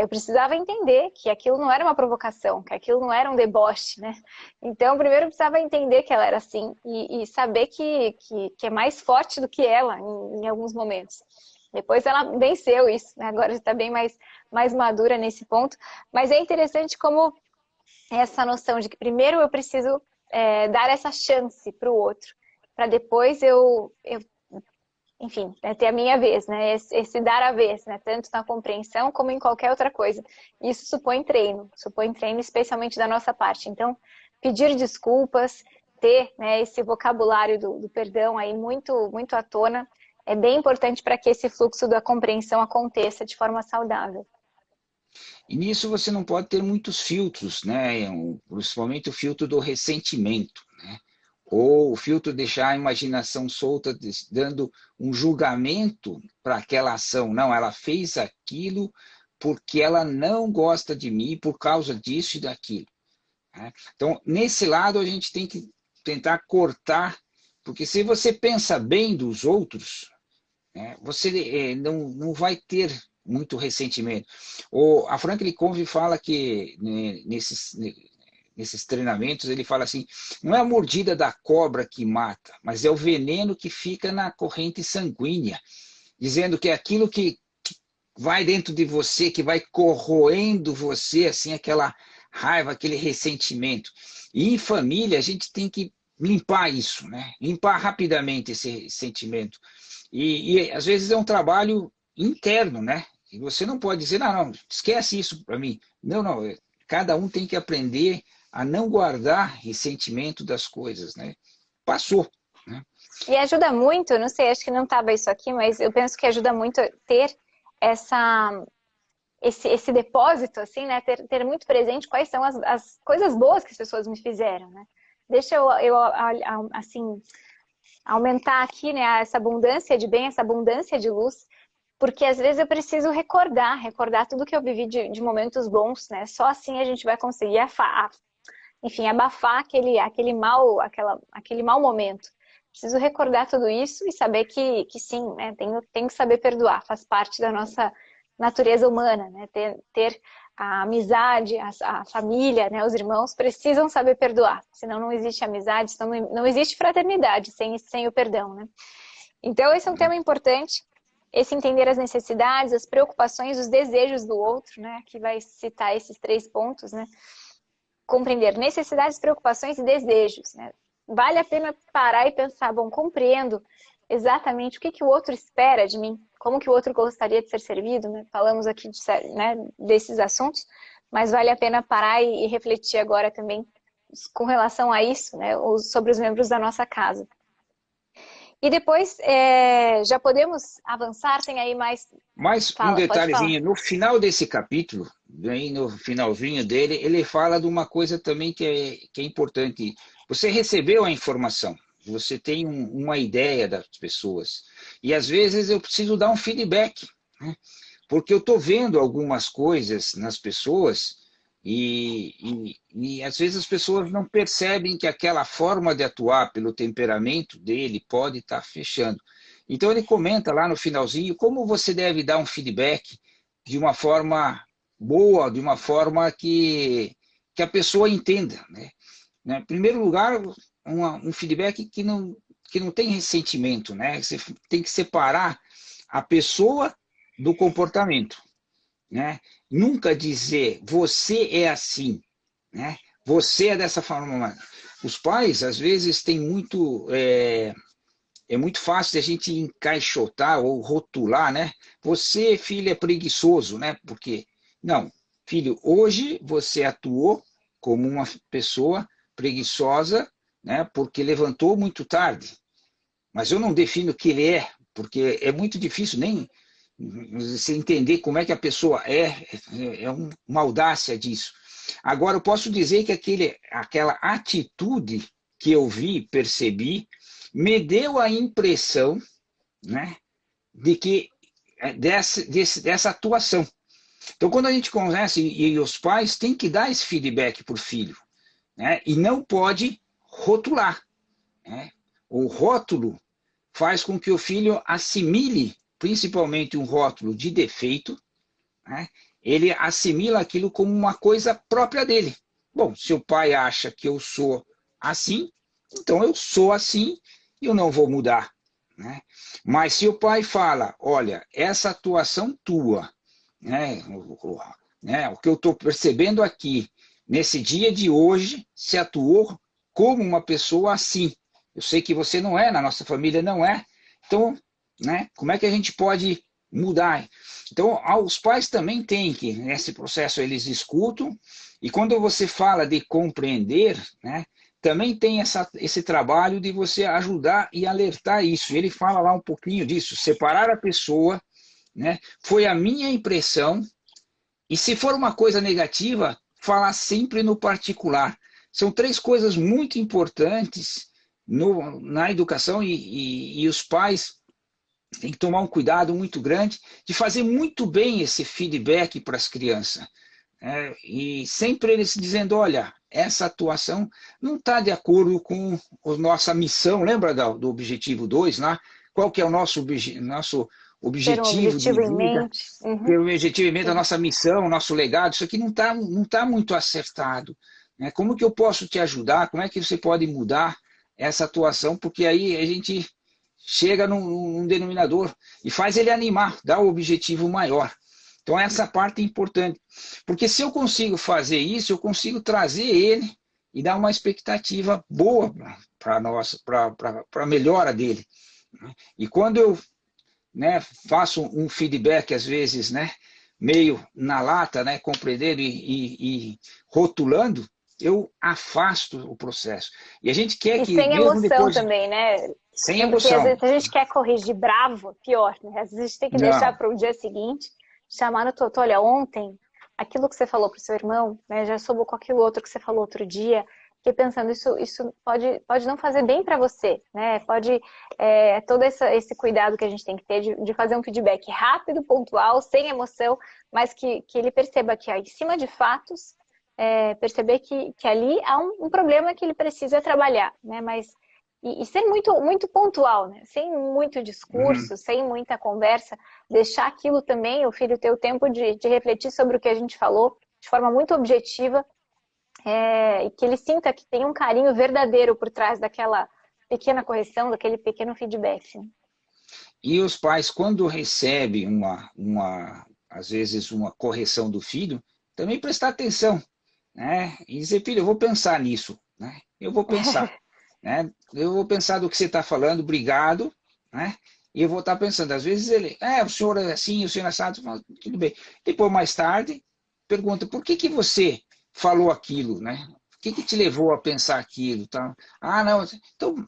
eu precisava entender que aquilo não era uma provocação, que aquilo não era um deboche, né? Então, primeiro eu precisava entender que ela era assim e saber que é mais forte do que ela em alguns momentos. Depois ela venceu isso, né? Agora está bem mais madura nesse ponto. Mas é interessante como essa noção de que primeiro eu preciso dar essa chance para o outro, para depois enfim, ter a minha vez, né? Esse dar a vez, né? Tanto na compreensão como em qualquer outra coisa. Isso supõe treino especialmente da nossa parte. Então, pedir desculpas, ter, né, esse vocabulário do perdão aí muito, muito à tona, é bem importante para que esse fluxo da compreensão aconteça de forma saudável. E nisso você não pode ter muitos filtros, né? Principalmente o filtro do ressentimento, né? Ou o filtro deixar a imaginação solta, dando um julgamento para aquela ação. Não, ela fez aquilo porque ela não gosta de mim por causa disso e daquilo. Né? Então, nesse lado, a gente tem que tentar cortar, porque se você pensa bem dos outros, né, você não vai ter muito ressentimento. A Franklin Covey fala que nesses treinamentos, ele fala assim, não é a mordida da cobra que mata, mas é o veneno que fica na corrente sanguínea, dizendo que é aquilo que vai dentro de você, que vai corroendo você, assim, aquela raiva, aquele ressentimento. E em família, a gente tem que limpar isso, né? Limpar rapidamente esse sentimento. E às vezes é um trabalho interno, né? E você não pode dizer, não, esquece isso para mim. Não, cada um tem que aprender a não guardar ressentimento das coisas, né? Passou, né? E ajuda muito, não sei, acho que não estava isso aqui, mas eu penso que ajuda muito ter esse depósito, assim, né? Ter muito presente quais são as coisas boas que as pessoas me fizeram, né? Deixa eu assim, aumentar aqui, né, essa abundância de bem, essa abundância de luz, porque às vezes eu preciso recordar tudo que eu vivi de momentos bons, né? Só assim a gente vai conseguir, enfim, abafar aquele mau momento. Preciso recordar tudo isso e saber que sim, né? Tenho que saber perdoar, faz parte da nossa natureza humana, né? Ter a amizade, a família, né? Os irmãos precisam saber perdoar, senão não existe amizade, senão não existe fraternidade sem o perdão, né? Então esse é um tema importante, esse entender as necessidades, as preocupações, os desejos do outro, né? Que vai citar esses 3 pontos, né? Compreender necessidades, preocupações e desejos, né? Vale a pena parar e pensar, bom, compreendo exatamente o que o outro espera de mim, como que o outro gostaria de ser servido, né? Falamos aqui né, desses assuntos, mas vale a pena parar e refletir agora também com relação a isso, né? Sobre os membros da nossa casa. E depois, já podemos avançar? Tem aí mais... Mais um detalhezinho, no final desse capítulo, bem no finalzinho dele, ele fala de uma coisa também que é importante. Você recebeu a informação, você tem uma ideia das pessoas, e às vezes eu preciso dar um feedback, né? Porque eu estou vendo algumas coisas nas pessoas e às vezes as pessoas não percebem que aquela forma de atuar pelo temperamento dele pode estar fechando. Então ele comenta lá no finalzinho como você deve dar um feedback de uma forma boa, de uma forma que a pessoa entenda, né? Em primeiro lugar, um feedback que não tem ressentimento, né? Você tem que separar a pessoa do comportamento, né? Nunca dizer, você é assim, né? Você é dessa forma. Os pais, às vezes, têm muito... É muito fácil a gente encaixotar ou rotular, né? Você, filho, é preguiçoso, né? Porque, não, filho, hoje você atuou como uma pessoa preguiçosa, né? Porque levantou muito tarde. Mas eu não defino o que ele é, porque é muito difícil nem você entender como é que a pessoa é uma audácia disso. Agora, eu posso dizer que aquela atitude que eu vi, percebi, me deu a impressão, né, de que dessa atuação. Então, quando a gente conversa, e os pais têm que dar esse feedback para o filho, né, e não pode rotular, né? O rótulo faz com que o filho assimile, principalmente um rótulo de defeito, né? Ele assimila aquilo como uma coisa própria dele. Bom, se o pai acha que eu sou assim, então eu sou assim e eu não vou mudar, né? Mas se o pai fala, olha, essa atuação tua, né, o que eu estou percebendo aqui, nesse dia de hoje, se atuou como uma pessoa assim. Eu sei que você não é, na nossa família não é. Então, né, como é que a gente pode mudar? Então, os pais também têm que, nesse processo, eles escutam, e quando você fala de compreender, né, também tem esse trabalho de você ajudar e alertar isso. Ele fala lá um pouquinho disso, separar a pessoa, né, foi a minha impressão, e se for uma coisa negativa, falar sempre no particular. São 3 coisas muito importantes na educação e os pais têm que tomar um cuidado muito grande de fazer muito bem esse feedback para as crianças. E sempre eles dizendo, olha, essa atuação não está de acordo com a nossa missão. Lembra do objetivo 2 lá? Qual que é o nosso objetivo de vida? Ter um objetivo em mente, a nossa missão, o nosso legado. Isso aqui não tá muito acertado, né? Como que eu posso te ajudar? Como é que você pode mudar essa atuação? Porque aí a gente chega num denominador e faz ele animar, dá o objetivo maior. Então essa parte é importante, porque se eu consigo fazer isso, eu consigo trazer ele e dar uma expectativa boa para a melhora dele. E quando eu, né, faço um feedback, às vezes, né, meio na lata, né, compreendendo e rotulando, eu afasto o processo. E a gente quer que... sem emoção depois, também, né? Sem emoção. Porque às vezes a gente quer corrigir bravo, pior, né? Às vezes a gente tem que deixar para o dia seguinte, chamar no Totô, olha, ontem, aquilo que você falou para o seu irmão, né, já soube com aquilo outro que você falou outro dia, fiquei pensando, isso pode não fazer bem para você, né? Pode, todo esse cuidado que a gente tem que ter de fazer um feedback rápido, pontual, sem emoção, mas que ele perceba que, em cima de fatos, perceber que ali há um problema que ele precisa trabalhar, né? Mas, e ser muito, muito pontual, né? Sem muito discurso, sem muita conversa, deixar aquilo também, o filho ter o tempo de refletir sobre o que a gente falou, de forma muito objetiva, e que ele sinta que tem um carinho verdadeiro por trás daquela pequena correção, daquele pequeno feedback. E os pais, quando recebem às vezes, uma correção do filho, também prestar atenção, né? E dizer, filho, eu vou pensar nisso, né? Eu vou pensar, né? Eu vou pensar do que você está falando, obrigado, né? E eu vou estar pensando, às vezes ele, o senhor é assim, o senhor é assado, tudo bem. Depois, mais tarde, pergunta, por que você falou aquilo, né? O que te levou a pensar aquilo? Tá? Não, então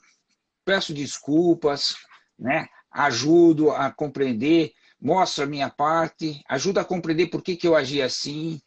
peço desculpas, né? Ajudo a compreender, mostro a minha parte, ajudo a compreender por que eu agi assim,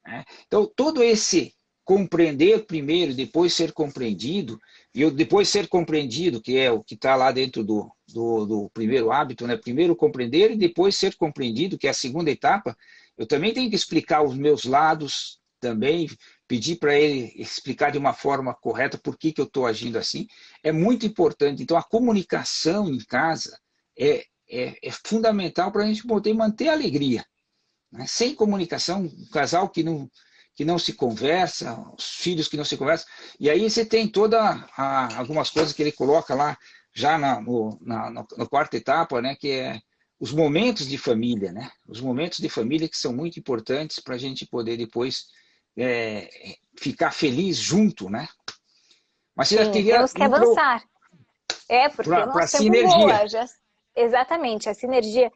né? Então, todo esse compreender primeiro, depois ser compreendido, e o depois ser compreendido, que é o que está lá dentro do primeiro hábito, né? Primeiro compreender e depois ser compreendido, que é a segunda etapa, eu também tenho que explicar os meus lados, também pedir para ele explicar de uma forma correta por que eu estou agindo assim, é muito importante. Então, a comunicação em casa é fundamental para a gente poder manter a alegria, né? Sem comunicação, um casal que não se conversa, os filhos que não se conversam, e aí você tem algumas coisas que ele coloca lá, já na quarta etapa, né, que é os momentos de família, né? Os momentos de família que são muito importantes para a gente poder depois ficar feliz junto, né? Mas você já queria temos que avançar. Porque o nosso tempo voa. Exatamente, a sinergia,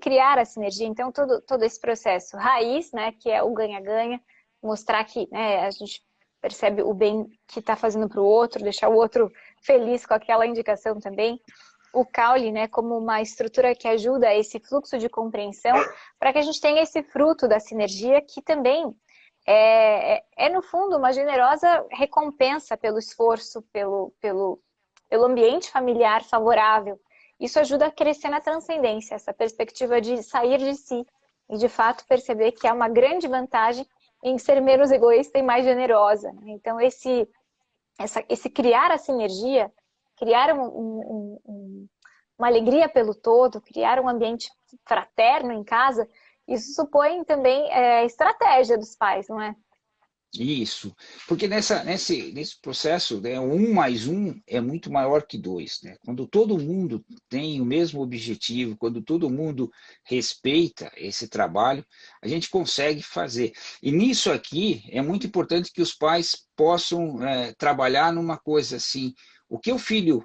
criar a sinergia, então todo esse processo raiz, né, que é o ganha-ganha, mostrar que, né, a gente percebe o bem que está fazendo para o outro, deixar o outro feliz com aquela indicação também. O caule, né, como uma estrutura que ajuda esse fluxo de compreensão, para que a gente tenha esse fruto da sinergia, que também no fundo, uma generosa recompensa pelo esforço, pelo ambiente familiar favorável. Isso ajuda a crescer na transcendência, essa perspectiva de sair de si e, de fato, perceber que há uma grande vantagem em ser menos egoísta e mais generosa. Então, esse criar a sinergia, criar uma alegria pelo todo, criar um ambiente fraterno em casa, isso supõe também estratégia dos pais, não é? Isso, porque nesse processo, né, 1 mais 1 é muito maior que 2, né? Quando todo mundo tem o mesmo objetivo, quando todo mundo respeita esse trabalho, a gente consegue fazer. E nisso aqui é muito importante que os pais possam trabalhar numa coisa assim, o que o filho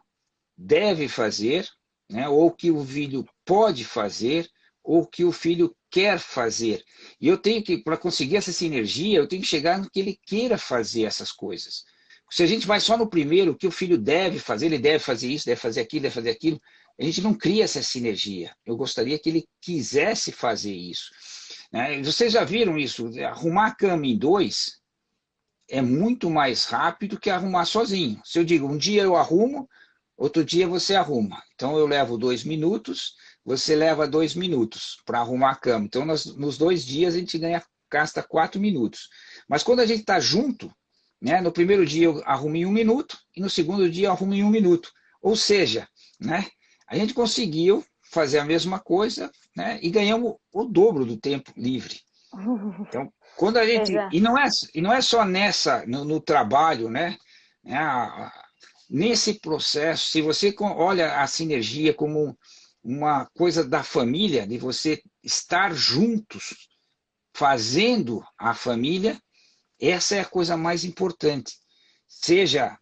deve fazer, né, ou o que o filho pode fazer, ou o que o filho quer fazer. E eu tenho que, para conseguir essa sinergia, eu tenho que chegar no que ele queira fazer essas coisas. Se a gente vai só no primeiro, o que o filho deve fazer, ele deve fazer isso, deve fazer aquilo, a gente não cria essa sinergia. Eu gostaria que ele quisesse fazer isso, né? Vocês já viram isso? Arrumar a cama em 2 é muito mais rápido que arrumar sozinho. Se eu digo, um dia eu arrumo, outro dia você arruma. Então eu levo 2 minutos, você leva 2 minutos para arrumar a cama. Então, nos 2 dias, a gente gasta 4 minutos. Mas quando a gente está junto, né, no primeiro dia eu arrumo em 1 minuto, e no segundo dia eu arrumo em 1 minuto. Ou seja, né, a gente conseguiu fazer a mesma coisa, né, e ganhamos o dobro do tempo livre. Então, quando a gente... E não é só no trabalho, né? Nesse processo, se você olha a sinergia como uma coisa da família, de você estar juntos, fazendo a família, essa é a coisa mais importante. Seja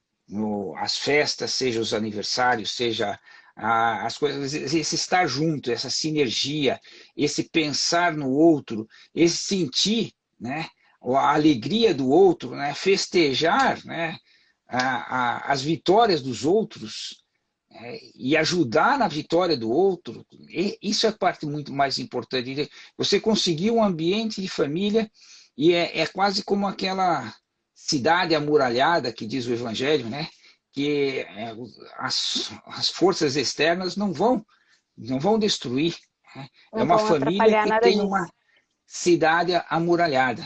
as festas, seja os aniversários, seja as coisas, esse estar junto, essa sinergia, esse pensar no outro, esse sentir, né, a alegria do outro, né, festejar, né, as vitórias dos outros, e ajudar na vitória do outro, isso é a parte muito mais importante. Você conseguir um ambiente de família, e é quase como aquela cidade amuralhada, que diz o Evangelho, né? Que as forças externas não vão destruir. Né? É Não uma vão família atrapalhar que nada tem uma disso. cidade amuralhada.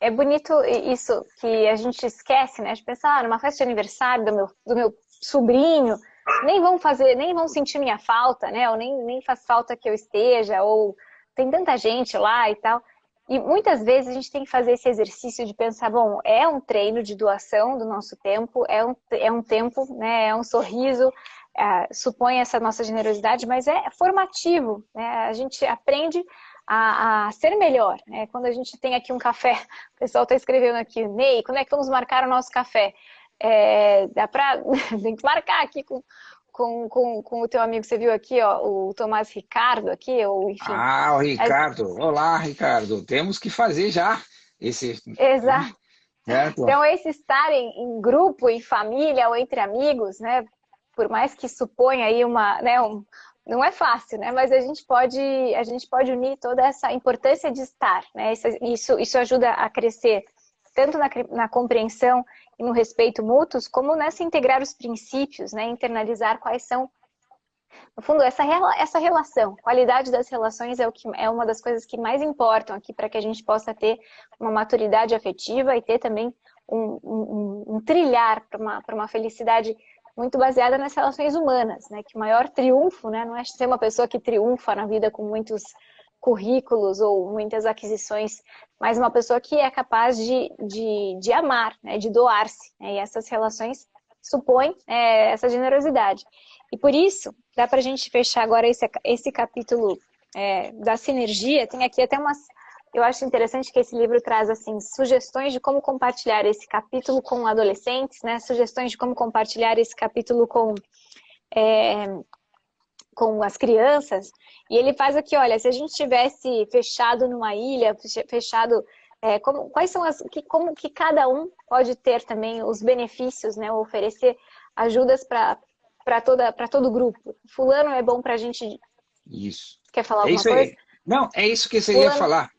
É bonito isso que a gente esquece, né? De pensar, numa festa de aniversário do meu sobrinho, nem vão sentir minha falta, né? Ou nem faz falta que eu esteja, ou tem tanta gente lá e tal. E muitas vezes a gente tem que fazer esse exercício de pensar, bom, é um treino de doação do nosso tempo, é um tempo, né? É um sorriso, supõe essa nossa generosidade, mas é formativo, né? A gente aprende a ser melhor, né? Quando a gente tem aqui um café, o pessoal está escrevendo aqui, Ney, quando é que vamos marcar o nosso café? Dá para tem que marcar aqui com o teu amigo, você viu aqui, ó, o Tomás Ricardo aqui, ou enfim. Ah, o Ricardo. Olá, Ricardo. Temos que fazer já esse, né? Exato. Certo? Então, esse estar em grupo, em família ou entre amigos, né? Por mais que suponha aí não é fácil, né? Mas a gente pode unir toda essa importância de estar, né? Isso ajuda a crescer tanto na compreensão e no respeito mútuos, como nessa integrar os princípios, né? Internalizar quais são, no fundo, essa relação. A qualidade das relações é uma das coisas que mais importam aqui para que a gente possa ter uma maturidade afetiva e ter também um trilhar para uma felicidade muito baseada nas relações humanas, né? Que o maior triunfo, né, não é ser uma pessoa que triunfa na vida com muitos currículos ou muitas aquisições, mas uma pessoa que é capaz de amar, né, de doar-se, né, e essas relações supõem essa generosidade. E por isso, dá para a gente fechar agora esse capítulo da sinergia. Tem aqui até eu acho interessante que esse livro traz assim sugestões de como compartilhar esse capítulo com adolescentes, né? Sugestões de como compartilhar esse capítulo com as crianças. E ele faz aqui, olha, se a gente tivesse fechado numa ilha, fechado, como que cada um pode ter também os benefícios, né? Oferecer ajudas para todo o grupo. Fulano é bom para a gente. Isso. Quer falar É alguma isso coisa? aí. Não, é isso que você ia Fulano, falar.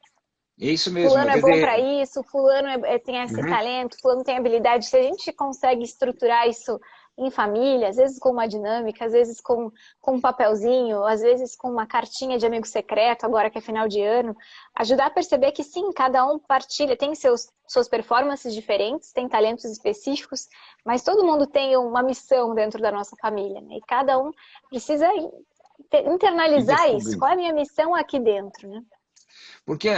É isso mesmo. fulano é Quer bom dizer, para isso, fulano tem esse uhum, talento, fulano tem habilidade. Se a gente consegue estruturar isso em família, às vezes com uma dinâmica, às vezes com um papelzinho, às vezes com uma cartinha de amigo secreto, agora que é final de ano, ajudar a perceber que sim, cada um partilha, tem suas performances diferentes, tem talentos específicos, mas todo mundo tem uma missão dentro da nossa família, né? E cada um precisa e internalizar isso. descobrir. Qual é a minha missão aqui dentro, né? Porque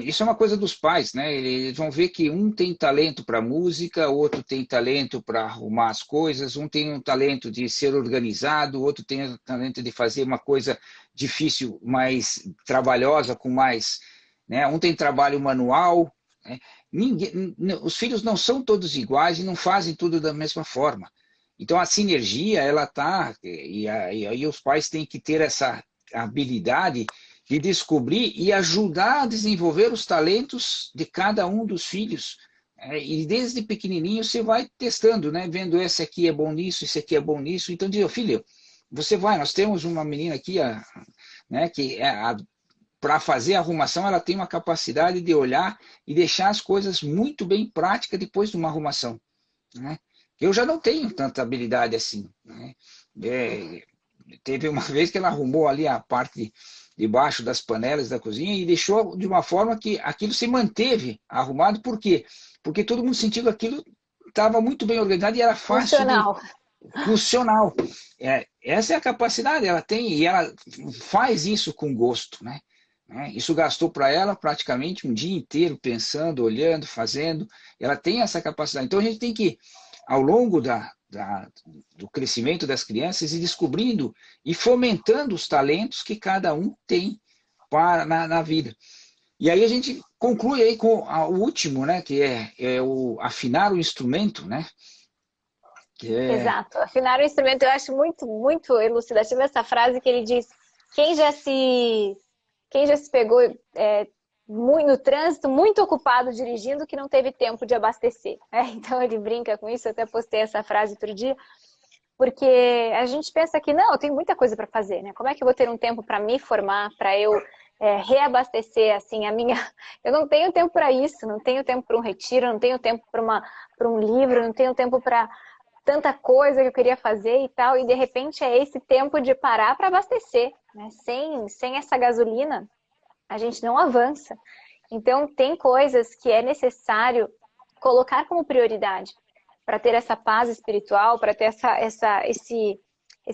isso é uma coisa dos pais, né? Eles vão ver que um tem talento para música, outro tem talento para arrumar as coisas, um tem um talento de ser organizado, outro tem o talento de fazer uma coisa difícil, mais trabalhosa, com mais, né? Um tem trabalho manual, né? Os filhos não são todos iguais e não fazem tudo da mesma forma. Então a sinergia, ela tá, e aí os pais têm que ter essa habilidade de descobrir e ajudar a desenvolver os talentos de cada um dos filhos. E desde pequenininho você vai testando, né? Vendo esse aqui é bom nisso, esse aqui é bom nisso. Então diz, filho, nós temos uma menina aqui, né, que para fazer a arrumação, ela tem uma capacidade de olhar e deixar as coisas muito bem práticas depois de uma arrumação, né? Eu já não tenho tanta habilidade assim, né? Teve uma vez que ela arrumou ali a parte debaixo das panelas da cozinha e deixou de uma forma que aquilo se manteve arrumado. Por quê? Porque todo mundo sentiu que aquilo estava muito bem organizado e era fácil de Funcional. funcional. Essa é a capacidade, ela tem, e ela faz isso com gosto, né? Isso gastou para ela praticamente um dia inteiro pensando, olhando, fazendo. Ela tem essa capacidade. Então a gente tem que, ao longo do crescimento das crianças, ir descobrindo e fomentando os talentos que cada um tem na vida. E aí a gente conclui aí com o último, né? Que é o afinar o instrumento, né? Exato. Afinar o instrumento, eu acho muito, muito elucidativa essa frase que ele diz: quem já se pegou no trânsito, muito ocupado dirigindo, que não teve tempo de abastecer. Então ele brinca com isso, eu até postei essa frase outro dia, porque a gente pensa que não, eu tenho muita coisa para fazer, né? Como é que eu vou ter um tempo para me formar, para eu reabastecer, assim, a minha... Eu não tenho tempo para isso, não tenho tempo para um retiro, não tenho tempo para um livro, não tenho tempo para tanta coisa que eu queria fazer e tal, e de repente é esse tempo de parar para abastecer, né? Sem essa gasolina, a gente não avança. Então, tem coisas que é necessário colocar como prioridade para ter essa paz espiritual, para ter esse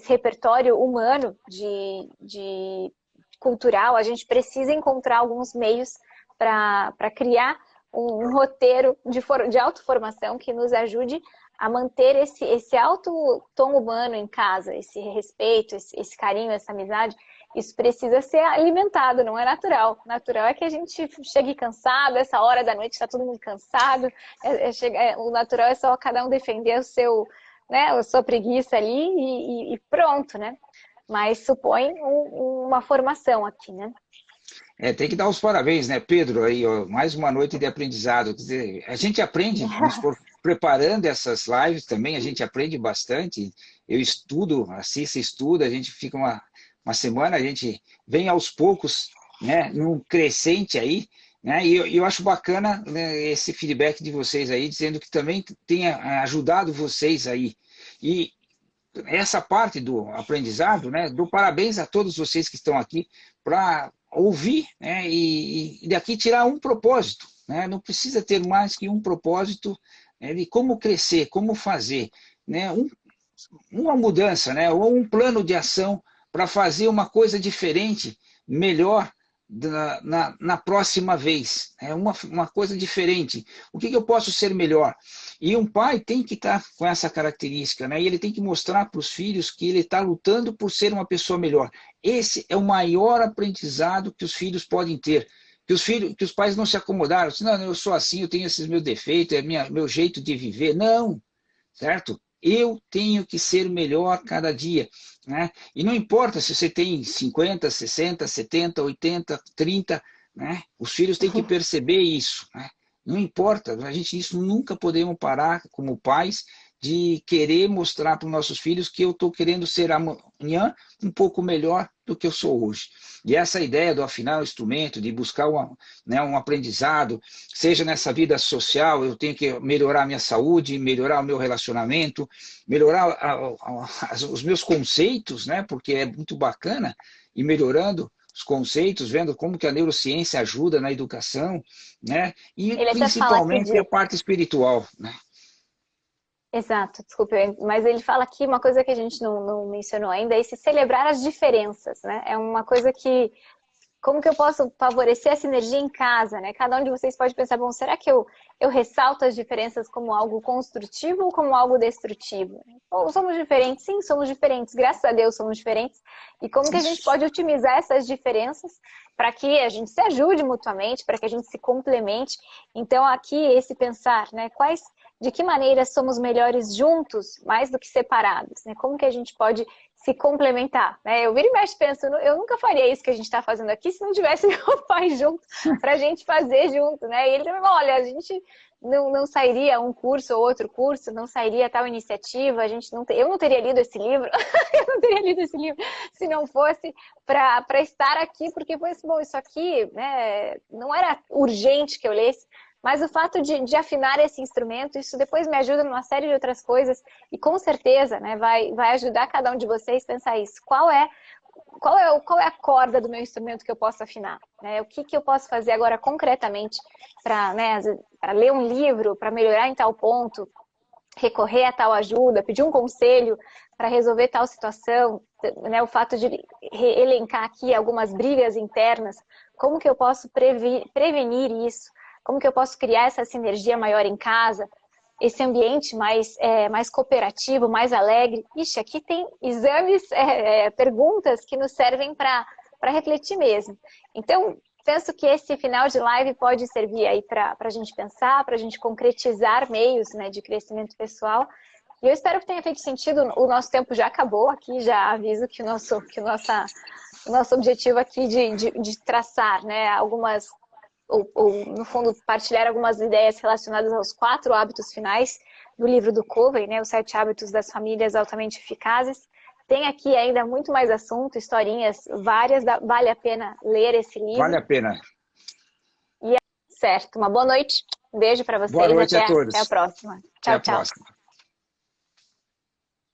repertório humano de cultural. A gente precisa encontrar alguns meios para criar um roteiro de autoformação que nos ajude a manter esse alto tom humano em casa, esse respeito, esse carinho, essa amizade. Isso precisa ser alimentado, não é natural. Natural é que a gente chegue cansado, essa hora da noite está todo mundo cansado. O natural é só cada um defender né, a sua preguiça ali e pronto, né? Mas supõe uma formação aqui, né? Tem que dar os parabéns, né, Pedro? Aí, ó, mais uma noite de aprendizado. Quer dizer, a gente aprende, nos for preparando essas lives também, a gente aprende bastante. Eu estudo, a Cissa estuda, a gente fica uma semana, a gente vem aos poucos, né, num crescente aí, né, e eu acho bacana, né, esse feedback de vocês aí, dizendo que também tenha ajudado vocês aí. E essa parte do aprendizado, né, dou parabéns a todos vocês que estão aqui para ouvir, né, e daqui tirar um propósito, né, não precisa ter mais que um propósito, né, de como crescer, como fazer, né, uma mudança, né, ou um plano de ação para fazer uma coisa diferente, melhor na próxima vez. É uma coisa diferente. O que eu posso ser melhor? E um pai tem que estar com essa característica, né? E ele tem que mostrar para os filhos que ele está lutando por ser uma pessoa melhor. Esse é o maior aprendizado que os filhos podem ter. Que os pais não se acomodaram. Não, eu sou assim, eu tenho esses meus defeitos, é meu jeito de viver. Não, certo? Eu tenho que ser melhor a cada dia, né? E não importa se você tem 50, 60, 70, 80, 30, né? Os filhos têm que perceber isso, né? Não importa, isso nunca podemos parar como pais de querer mostrar para os nossos filhos que eu estou querendo ser amanhã um pouco melhor do que eu sou hoje. E essa ideia do afinar o instrumento, de buscar um aprendizado, seja nessa vida social, eu tenho que melhorar a minha saúde, melhorar o meu relacionamento, melhorar os meus conceitos, né? Porque é muito bacana ir melhorando os conceitos, vendo como que a neurociência ajuda na educação, né? E Ele principalmente a parte espiritual, né? Exato, desculpe, mas ele fala aqui uma coisa que a gente não mencionou ainda, é esse celebrar as diferenças, né? É uma coisa que, como que eu posso favorecer essa energia em casa, né? Cada um de vocês pode pensar, bom, será que eu ressalto as diferenças como algo construtivo ou como algo destrutivo? Ou somos diferentes? Sim, somos diferentes, graças a Deus somos diferentes. E como que a gente pode otimizar essas diferenças para que a gente se ajude mutuamente, para que a gente se complemente? Então aqui esse pensar, né? De que maneira somos melhores juntos, mais do que separados, né? Como que a gente pode se complementar, né? Eu viro e mexo pensando, eu nunca faria isso que a gente está fazendo aqui se não tivesse meu pai junto, para a gente fazer junto, né? E ele também, olha, a gente não sairia um curso ou outro curso, não sairia tal iniciativa, eu não teria lido esse livro, eu não teria lido esse livro se não fosse para estar aqui, porque foi bom, isso aqui, né, não era urgente que eu lesse, mas o fato de afinar esse instrumento, isso depois me ajuda numa série de outras coisas e com certeza, né, vai ajudar cada um de vocês a pensar isso. Qual é a corda do meu instrumento que eu posso afinar? Né? O que eu posso fazer agora concretamente para, né, ler um livro, para melhorar em tal ponto, recorrer a tal ajuda, pedir um conselho para resolver tal situação, né? O fato de elencar aqui algumas brigas internas, como que eu posso prevenir isso? Como que eu posso criar essa sinergia maior em casa? Esse ambiente mais cooperativo, mais alegre. Ixi, aqui tem exames, perguntas que nos servem para refletir mesmo. Então, penso que esse final de live pode servir aí para a gente pensar, para a gente concretizar meios, né, de crescimento pessoal. E eu espero que tenha feito sentido. O nosso tempo já acabou aqui, já aviso que o nosso objetivo aqui de traçar, né, algumas... Ou, no fundo, partilhar algumas ideias relacionadas aos 4 hábitos finais do livro do Covey, né, os 7 hábitos das famílias altamente eficazes. Tem aqui ainda muito mais assunto, historinhas várias, vale a pena ler esse livro. Vale a pena. Certo, uma boa noite, um beijo para vocês, Boa noite a todos. até a próxima. Até Tchau, a tchau. próxima.